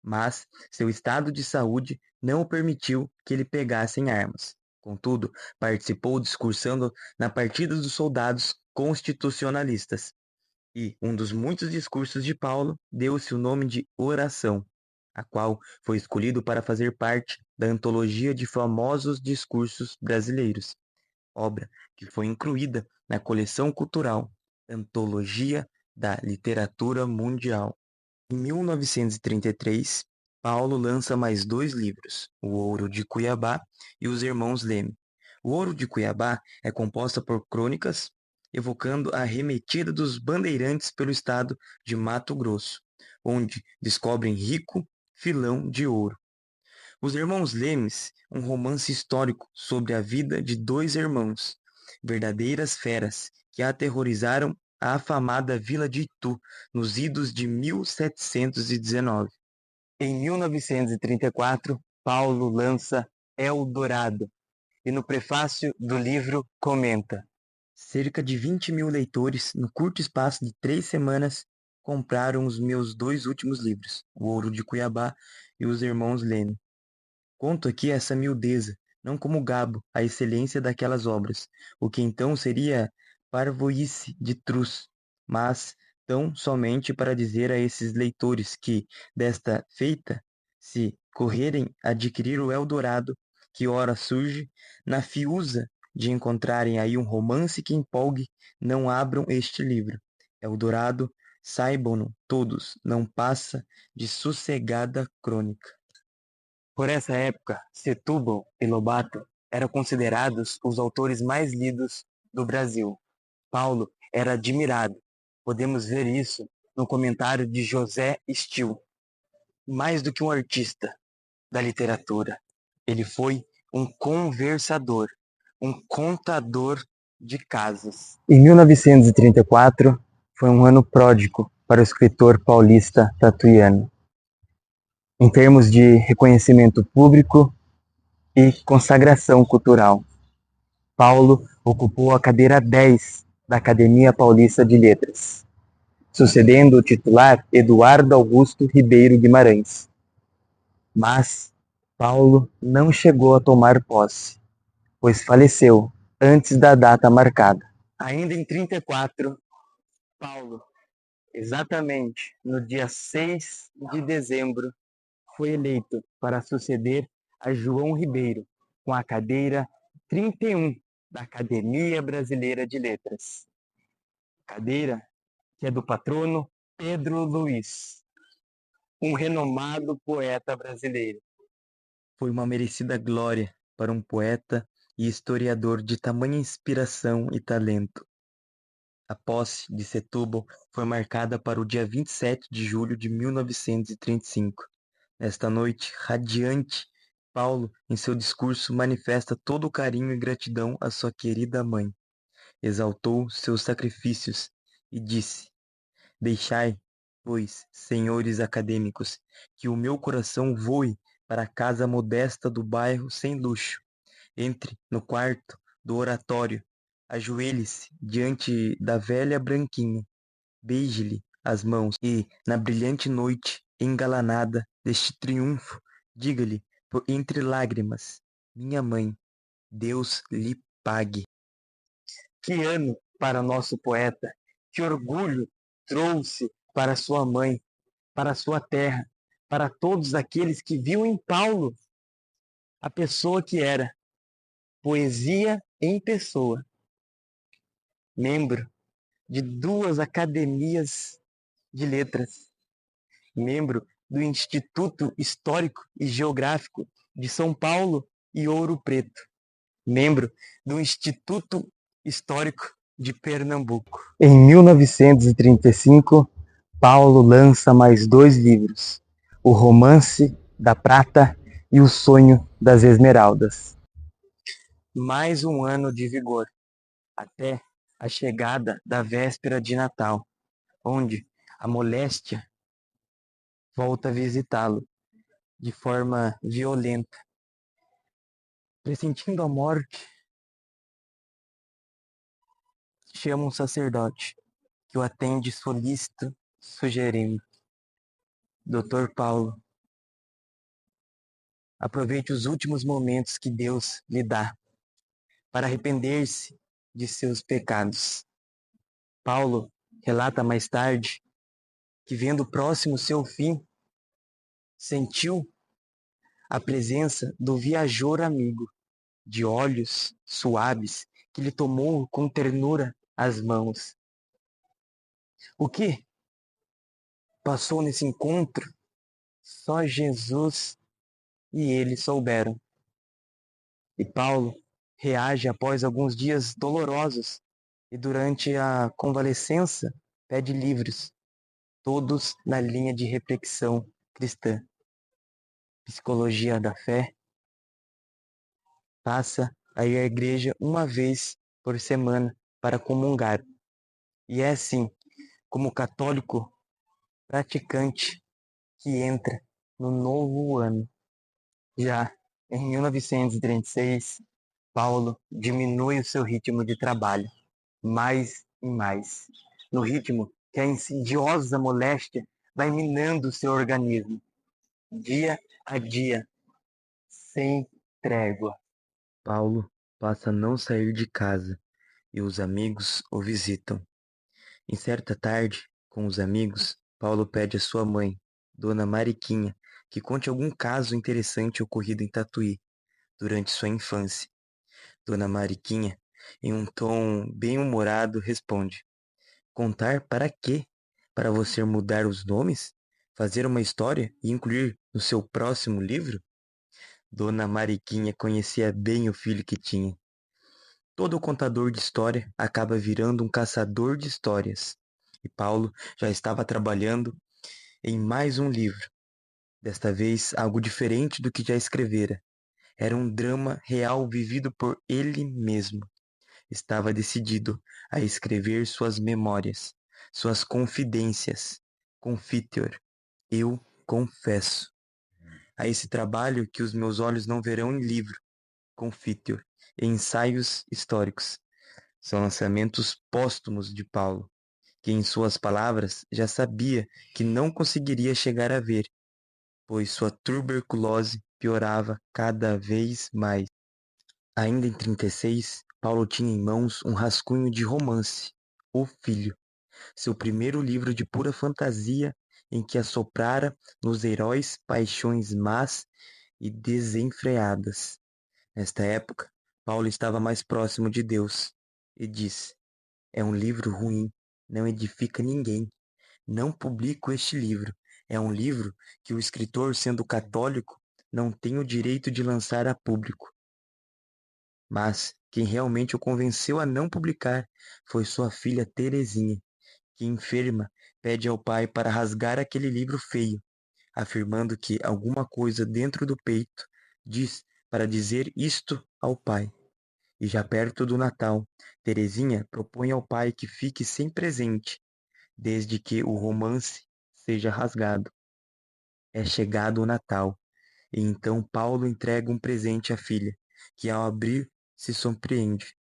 mas seu estado de saúde não o permitiu que ele pegasse em armas. Contudo, participou discursando na Partida dos Soldados Constitucionalistas, e um dos muitos discursos de Paulo deu-se o nome de Oração, a qual foi escolhido para fazer parte da antologia de famosos discursos brasileiros, obra que foi incluída na coleção cultural Antologia da Literatura Mundial. Em 1933, Paulo lança mais 2 livros, O Ouro de Cuiabá e Os Irmãos Leme. O Ouro de Cuiabá é composta por crônicas evocando a arremetida dos bandeirantes pelo estado de Mato Grosso, onde descobrem rico filão de ouro. Os Irmãos Lemes, um romance histórico sobre a vida de 2 irmãos, verdadeiras feras, que aterrorizaram a afamada vila de Itu nos idos de 1719. Em 1934, Paulo lança Eldorado, e no prefácio do livro comenta: cerca de 20.000 leitores, no curto espaço de 3 semanas, compraram os meus 2 últimos livros, O Ouro de Cuiabá e Os Irmãos Leme. Conto aqui essa miudeza, não como gabo a excelência daquelas obras, o que então seria parvoíce de truz, mas tão somente para dizer a esses leitores que, desta feita, se correrem adquirir o Eldorado, que ora surge, na fiusa de encontrarem aí um romance que empolgue, não abram este livro. Eldorado, saibam-no todos, não passa de sossegada crônica. Por essa época, Setúbal e Lobato eram considerados os autores mais lidos do Brasil. Paulo era admirado. Podemos ver isso no comentário de José Stil. Mais do que um artista da literatura, ele foi um conversador, um contador de casos. Em 1934, foi um ano pródigo para o escritor paulista tatuiano, em termos de reconhecimento público e consagração cultural. Paulo ocupou a cadeira 10 da Academia Paulista de Letras, sucedendo o titular Eduardo Augusto Ribeiro Guimarães. Mas Paulo não chegou a tomar posse, pois faleceu antes da data marcada. Ainda em 34, Paulo, exatamente no dia 6 de dezembro, foi eleito para suceder a João Ribeiro, com a cadeira 31 da Academia Brasileira de Letras. Cadeira que é do patrono Pedro Luiz, um renomado poeta brasileiro. Foi uma merecida glória para um poeta e historiador de tamanha inspiração e talento. A posse de Setúbal foi marcada para o dia 27 de julho de 1935. Nesta noite radiante, Paulo, em seu discurso, manifesta todo o carinho e gratidão à sua querida mãe. Exaltou seus sacrifícios e disse: Deixai, pois, senhores acadêmicos, que o meu coração voe para a casa modesta do bairro sem luxo. Entre no quarto do oratório, ajoelhe-se diante da velha branquinha, beije-lhe as mãos e, na brilhante noite engalanada deste triunfo, diga-lhe, por entre lágrimas, minha mãe, Deus lhe pague. Que ano para nosso poeta! Que orgulho trouxe para sua mãe, para sua terra, para todos aqueles que viam em Paulo a pessoa que era, poesia em pessoa, membro de 2 academias de letras, membro do Instituto Histórico e Geográfico de São Paulo e Ouro Preto, membro do Instituto Histórico de Pernambuco. Em 1935, Paulo lança mais 2 livros, O Romance da Prata e O Sonho das Esmeraldas. Mais um ano de vigor, até a chegada da véspera de Natal, onde a moléstia volta a visitá-lo de forma violenta. Pressentindo a morte, chama um sacerdote, que o atende solícito, sugerindo: Doutor Paulo, aproveite os últimos momentos que Deus lhe dá para arrepender-se de seus pecados. Paulo relata mais tarde que, vendo próximo seu fim, sentiu a presença do viajor amigo, de olhos suaves, que lhe tomou com ternura as mãos. O que passou nesse encontro, só Jesus e ele souberam. E Paulo reage após alguns dias dolorosos e durante a convalescença pede livros, todos na linha de reflexão cristã. Psicologia da fé, passa a ir à igreja uma vez por semana para comungar. E é assim, como católico praticante, que entra no novo ano, já Em 1936, Paulo diminui o seu ritmo de trabalho, mais e mais, no ritmo que a insidiosa moléstia vai minando o seu organismo, dia a dia, sem trégua. Paulo passa a não sair de casa e os amigos o visitam. Em certa tarde, com os amigos, Paulo pede à sua mãe, Dona Mariquinha, que conte algum caso interessante ocorrido em Tatuí durante sua infância. Dona Mariquinha, em um tom bem-humorado, responde: Contar para quê? Para você mudar os nomes? Fazer uma história e incluir no seu próximo livro? Dona Mariquinha conhecia bem o filho que tinha. Todo contador de história acaba virando um caçador de histórias. E Paulo já estava trabalhando em mais um livro. Desta vez, algo diferente do que já escrevera. Era um drama real vivido por ele mesmo. Estava decidido a escrever suas memórias, suas confidências. Confiteor. Eu confesso. A esse trabalho que os meus olhos não verão em livro. Confiteor. Ensaios históricos. São lançamentos póstumos de Paulo, que em suas palavras já sabia que não conseguiria chegar a ver, pois sua tuberculose piorava cada vez mais. Ainda em 36, Paulo tinha em mãos um rascunho de romance, O Filho, seu primeiro livro de pura fantasia em que assoprara nos heróis paixões más e desenfreadas. Nesta época, Paulo estava mais próximo de Deus e disse: É um livro ruim, não edifica ninguém. Não publico este livro. É um livro que o escritor, sendo católico, não tem o direito de lançar a público. Mas quem realmente o convenceu a não publicar foi sua filha Teresinha, que, enferma, pede ao pai para rasgar aquele livro feio, afirmando que alguma coisa dentro do peito diz para dizer isto ao pai. E já perto do Natal, Teresinha propõe ao pai que fique sem presente, desde que o romance seja rasgado. É chegado o Natal, e então Paulo entrega um presente à filha, que ao abrir se surpreende.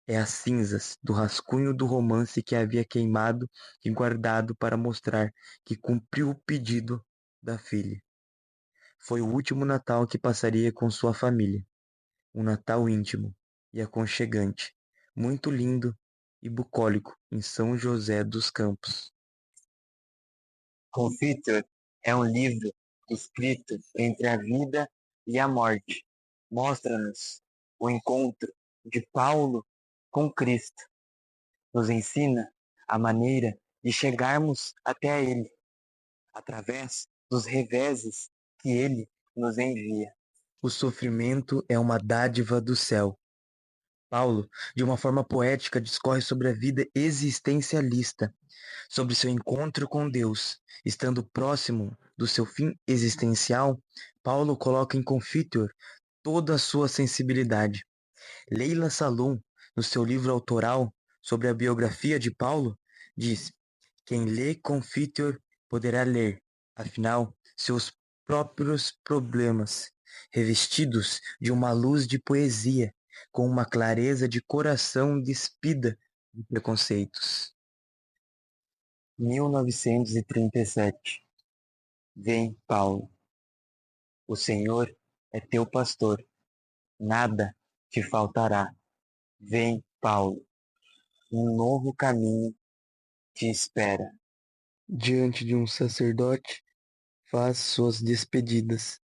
É as cinzas do rascunho do romance que havia queimado e guardado para mostrar que cumpriu o pedido da filha. Foi o último Natal que passaria com sua família. Um Natal íntimo e aconchegante, muito lindo e bucólico em São José dos Campos. Confiteor é um livro escrito entre a vida e a morte. Mostra-nos o encontro de Paulo com Cristo. Nos ensina a maneira de chegarmos até Ele, através dos reveses que Ele nos envia. O sofrimento é uma dádiva do céu. Paulo, de uma forma poética, discorre sobre a vida existencialista, sobre seu encontro com Deus. Estando próximo do seu fim existencial, Paulo coloca em Confiteor toda a sua sensibilidade. Leila Salom, no seu livro autoral sobre a biografia de Paulo, diz: Quem lê Confiteor poderá ler, afinal, seus próprios problemas, revestidos de uma luz de poesia, com uma clareza de coração despida de preconceitos. 1937. Vem, Paulo. O Senhor é teu pastor, nada te faltará. Vem, Paulo. Um novo caminho te espera. Diante de um sacerdote, faz suas despedidas.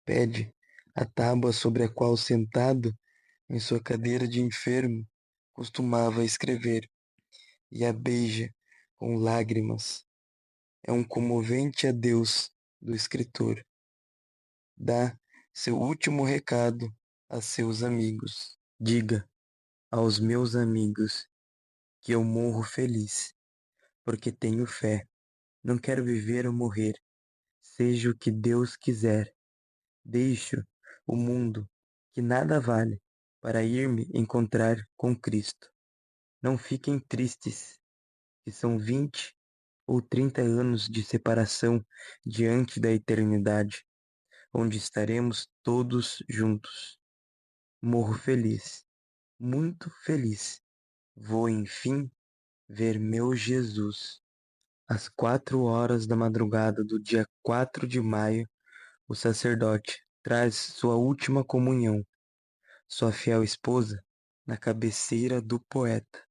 Pede a tábua sobre a qual sentado, em sua cadeira de enfermo, costumava escrever, e a beija com lágrimas. É um comovente adeus do escritor. Dá seu último recado a seus amigos. Diga aos meus amigos que eu morro feliz, porque tenho fé. Não quero viver ou morrer, seja o que Deus quiser. Deixo o mundo que nada vale para ir me encontrar com Cristo. Não fiquem tristes, que são 20 ou 30 anos de separação diante da eternidade. onde estaremos todos juntos. Morro feliz, muito feliz. Vou, enfim, ver meu Jesus. Às 4 horas da madrugada do dia 4 de maio, o sacerdote traz sua última comunhão, sua fiel esposa, na cabeceira do poeta.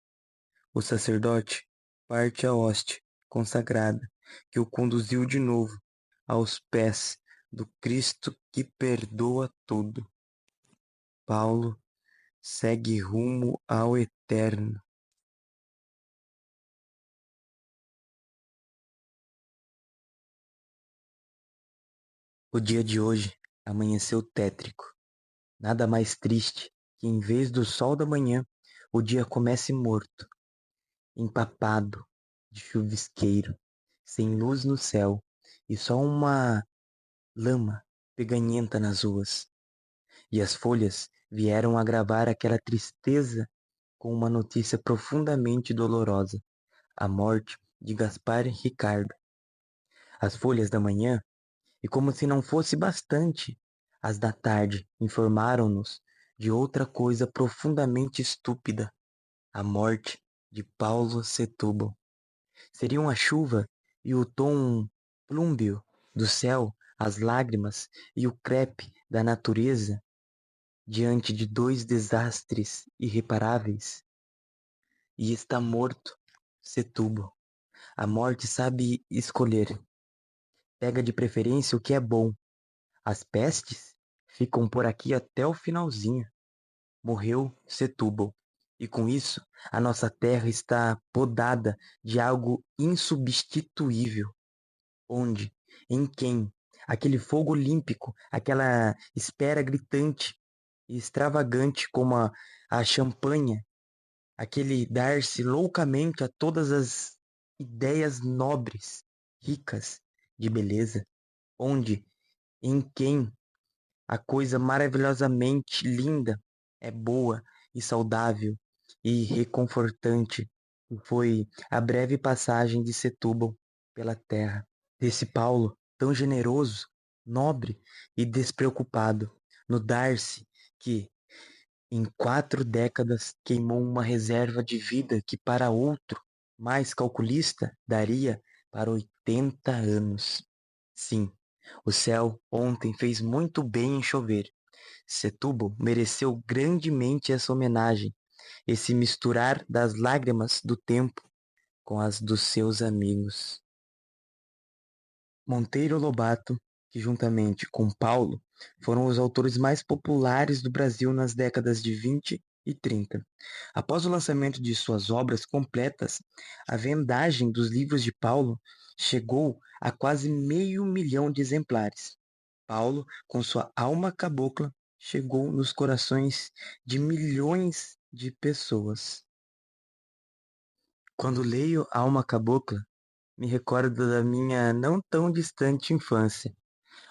O sacerdote parte a hóstia consagrada, que o conduziu de novo aos pés do Cristo que perdoa tudo. Paulo segue rumo ao eterno. O dia de hoje amanheceu tétrico. Nada mais triste que, em vez do sol da manhã, o dia comece morto, empapado de chuvisqueiro, sem luz no céu e só uma lama peganhenta nas ruas. E as folhas vieram agravar aquela tristeza com uma notícia profundamente dolorosa: a morte de Gaspar Ricardo. As folhas da manhã, e como se não fosse bastante, as da tarde informaram-nos de outra coisa profundamente estúpida: a morte de Paulo Setúbal. Seriam a chuva e o tom plúmbeo do céu, as lágrimas e o crepe da natureza diante de dois desastres irreparáveis? E está morto Setúbal. A morte sabe escolher. Pega de preferência o que é bom. As pestes ficam por aqui até o finalzinho. Morreu Setúbal. E com isso, a nossa terra está podada de algo insubstituível. Onde? Em quem? Aquele fogo olímpico, aquela espera gritante e extravagante como a champanhe, aquele dar-se loucamente a todas as ideias nobres, ricas de beleza, onde, em quem a coisa maravilhosamente linda é boa e saudável e reconfortante, que foi a breve passagem de Setúbal pela terra, desse Paulo tão generoso, nobre e despreocupado no dar-se que em 4 décadas queimou uma reserva de vida que para outro, mais calculista, daria para 80 anos. Sim, o céu ontem fez muito bem em chover. Setúbal mereceu grandemente essa homenagem, esse misturar das lágrimas do tempo com as dos seus amigos. Monteiro Lobato, que juntamente com Paulo foram os autores mais populares do Brasil nas décadas de 20 e 30. Após o lançamento de suas obras completas, a vendagem dos livros de Paulo chegou a quase 500.000 de exemplares. Paulo, com sua alma cabocla, chegou nos corações de milhões de pessoas. Quando leio Alma Cabocla, me recordo da minha não tão distante infância,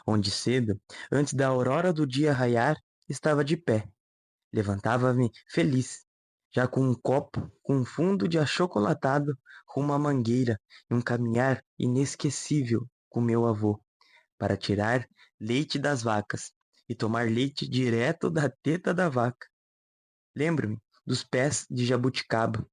onde cedo, antes da aurora do dia raiar, estava de pé. Levantava-me feliz, já com um copo com um fundo de achocolatado rumo à mangueira e um caminhar inesquecível com meu avô, para tirar leite das vacas e tomar leite direto da teta da vaca. Lembro-me dos pés de jabuticaba,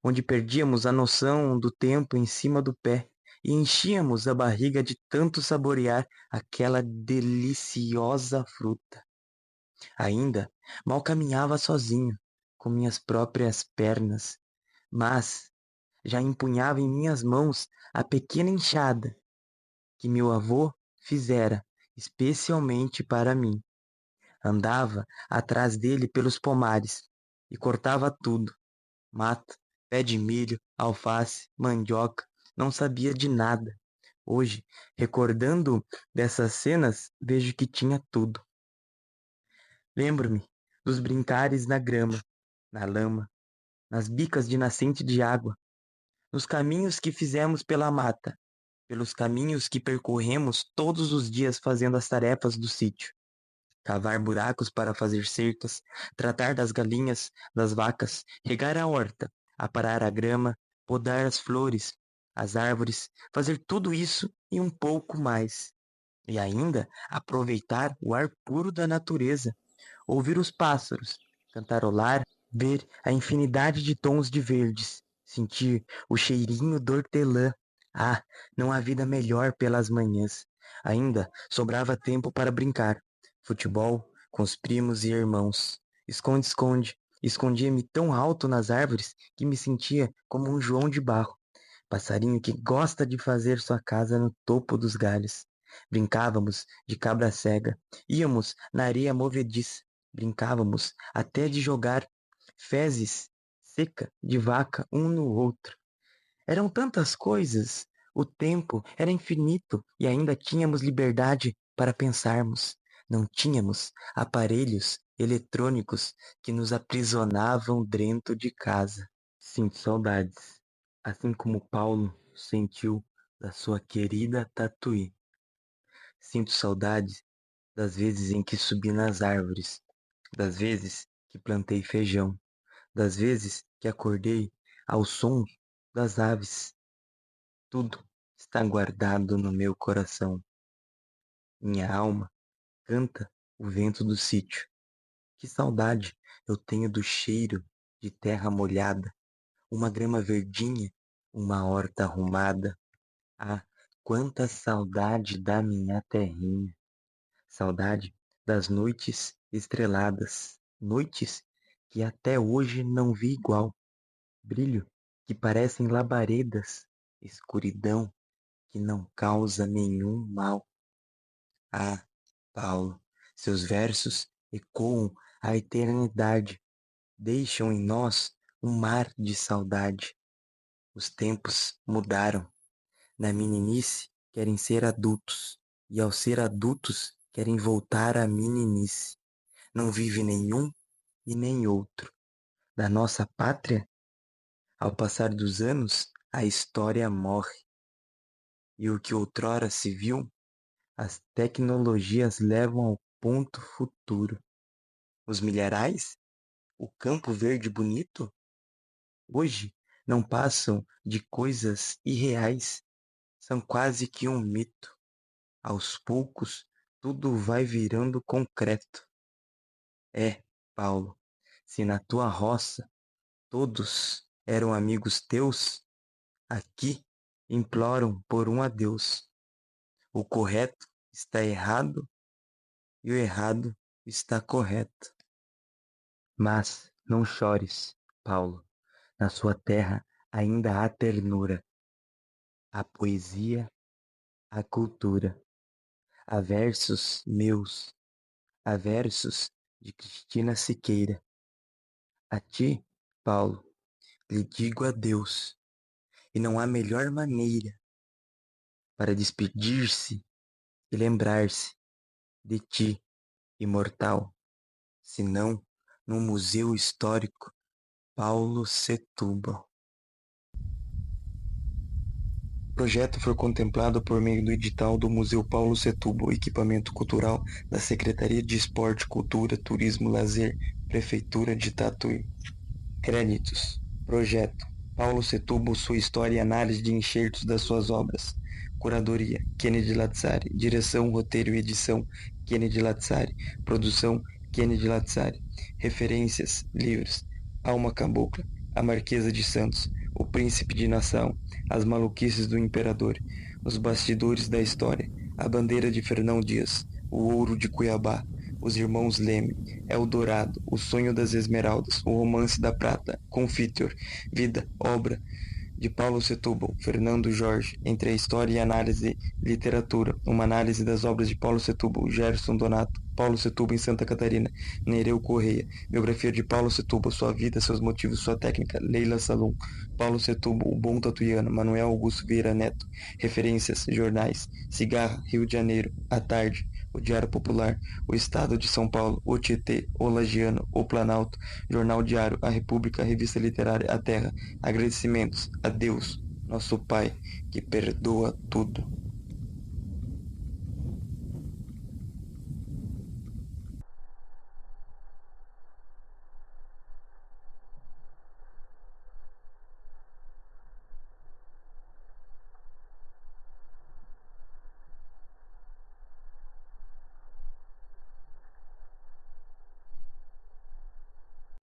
onde perdíamos a noção do tempo em cima do pé e enchíamos a barriga de tanto saborear aquela deliciosa fruta. Ainda mal caminhava sozinho, com minhas próprias pernas, mas já empunhava em minhas mãos a pequena enxada que meu avô fizera especialmente para mim. Andava atrás dele pelos pomares e cortava tudo: mato, pé de milho, alface, mandioca, não sabia de nada. Hoje, recordando dessas cenas, vejo que tinha tudo. Lembro-me dos brincares na grama, na lama, nas bicas de nascente de água, nos caminhos que fizemos pela mata, pelos caminhos que percorremos todos os dias fazendo as tarefas do sítio. Cavar buracos para fazer cercas, tratar das galinhas, das vacas, regar a horta, aparar a grama, podar as flores, as árvores, fazer tudo isso e um pouco mais. E ainda aproveitar o ar puro da natureza, ouvir os pássaros, cantarolar, ver a infinidade de tons de verdes, sentir o cheirinho do hortelã. Ah, não há vida melhor pelas manhãs. Ainda sobrava tempo para brincar. Futebol com os primos e irmãos. Esconde-esconde. Escondia-me tão alto nas árvores que me sentia como um João de Barro, passarinho que gosta de fazer sua casa no topo dos galhos. Brincávamos de cabra cega, íamos na areia movediça, brincávamos até de jogar fezes seca de vaca um no outro. Eram tantas coisas, o tempo era infinito e ainda tínhamos liberdade para pensarmos. Não tínhamos aparelhos eletrônicos que nos aprisionavam dentro de casa. Sinto saudades, assim como Paulo sentiu da sua querida Tatuí. Sinto saudades das vezes em que subi nas árvores, das vezes que plantei feijão, das vezes que acordei ao som das aves. Tudo está guardado no meu coração. Minha alma canta o vento do sítio. Que saudade eu tenho do cheiro de terra molhada, uma grama verdinha, uma horta arrumada. Ah, quanta saudade da minha terrinha. Saudade das noites estreladas, noites que até hoje não vi igual. Brilho que parecem labaredas, escuridão que não causa nenhum mal. Ah, Paulo, seus versos ecoam a eternidade, deixam em nós um mar de saudade. Os tempos mudaram. Na meninice querem ser adultos, e ao ser adultos querem voltar à meninice. Não vive nenhum e nem outro. Da nossa pátria, ao passar dos anos, a história morre. E o que outrora se viu, as tecnologias levam ao ponto futuro. Os milharais, o campo verde bonito, hoje não passam de coisas irreais, são quase que um mito. Aos poucos, tudo vai virando concreto. É, Paulo, se na tua roça todos eram amigos teus, aqui imploram por um adeus. O correto está errado e o errado está correto. Mas não chores, Paulo. Na sua terra ainda há ternura, há poesia, há cultura, há versos meus, há versos de Cristina Siqueira. A ti, Paulo, lhe digo adeus, e não há melhor maneira para despedir-se e lembrar-se de ti, imortal, senão no Museu Histórico Paulo Setúbal. O projeto foi contemplado por meio do edital do Museu Paulo Setúbal, equipamento cultural da Secretaria de Esporte, Cultura, Turismo e Lazer, Prefeitura de Tatuí. Créditos. Projeto Paulo Setúbal, sua história e análise de enxertos das suas obras. Curadoria Kennedy Lazzari. Direção, roteiro e edição Kennedy Lazzari. Produção Kennedy Lazzari. Referências, livros: Alma Cabocla, A Marquesa de Santos, O Príncipe de Nação, As Maluquices do Imperador, Os Bastidores da História, A Bandeira de Fernão Dias, O Ouro de Cuiabá, Os Irmãos Leme, Eldorado, O Sonho das Esmeraldas, O Romance da Prata, Confitor, Vida, Obra de Paulo Setúbal, Fernando Jorge, Entre a História e a Análise, Literatura, uma análise das obras de Paulo Setúbal, Gerson Donato, Paulo Setúbal em Santa Catarina, Nereu Correia, Biografia de Paulo Setúbal, Sua Vida, Seus Motivos, Sua Técnica, Leila Salum, Paulo Setúbal, O Bom Tatuiano, Manuel Augusto Vieira Neto, Referências, Jornais, Cigarra, Rio de Janeiro, A Tarde, O Diário Popular, O Estado de São Paulo, O Tietê, O Lagiano, O Planalto, Jornal Diário, A República, Revista Literária, A Terra. Agradecimentos a Deus, nosso Pai, que perdoa tudo.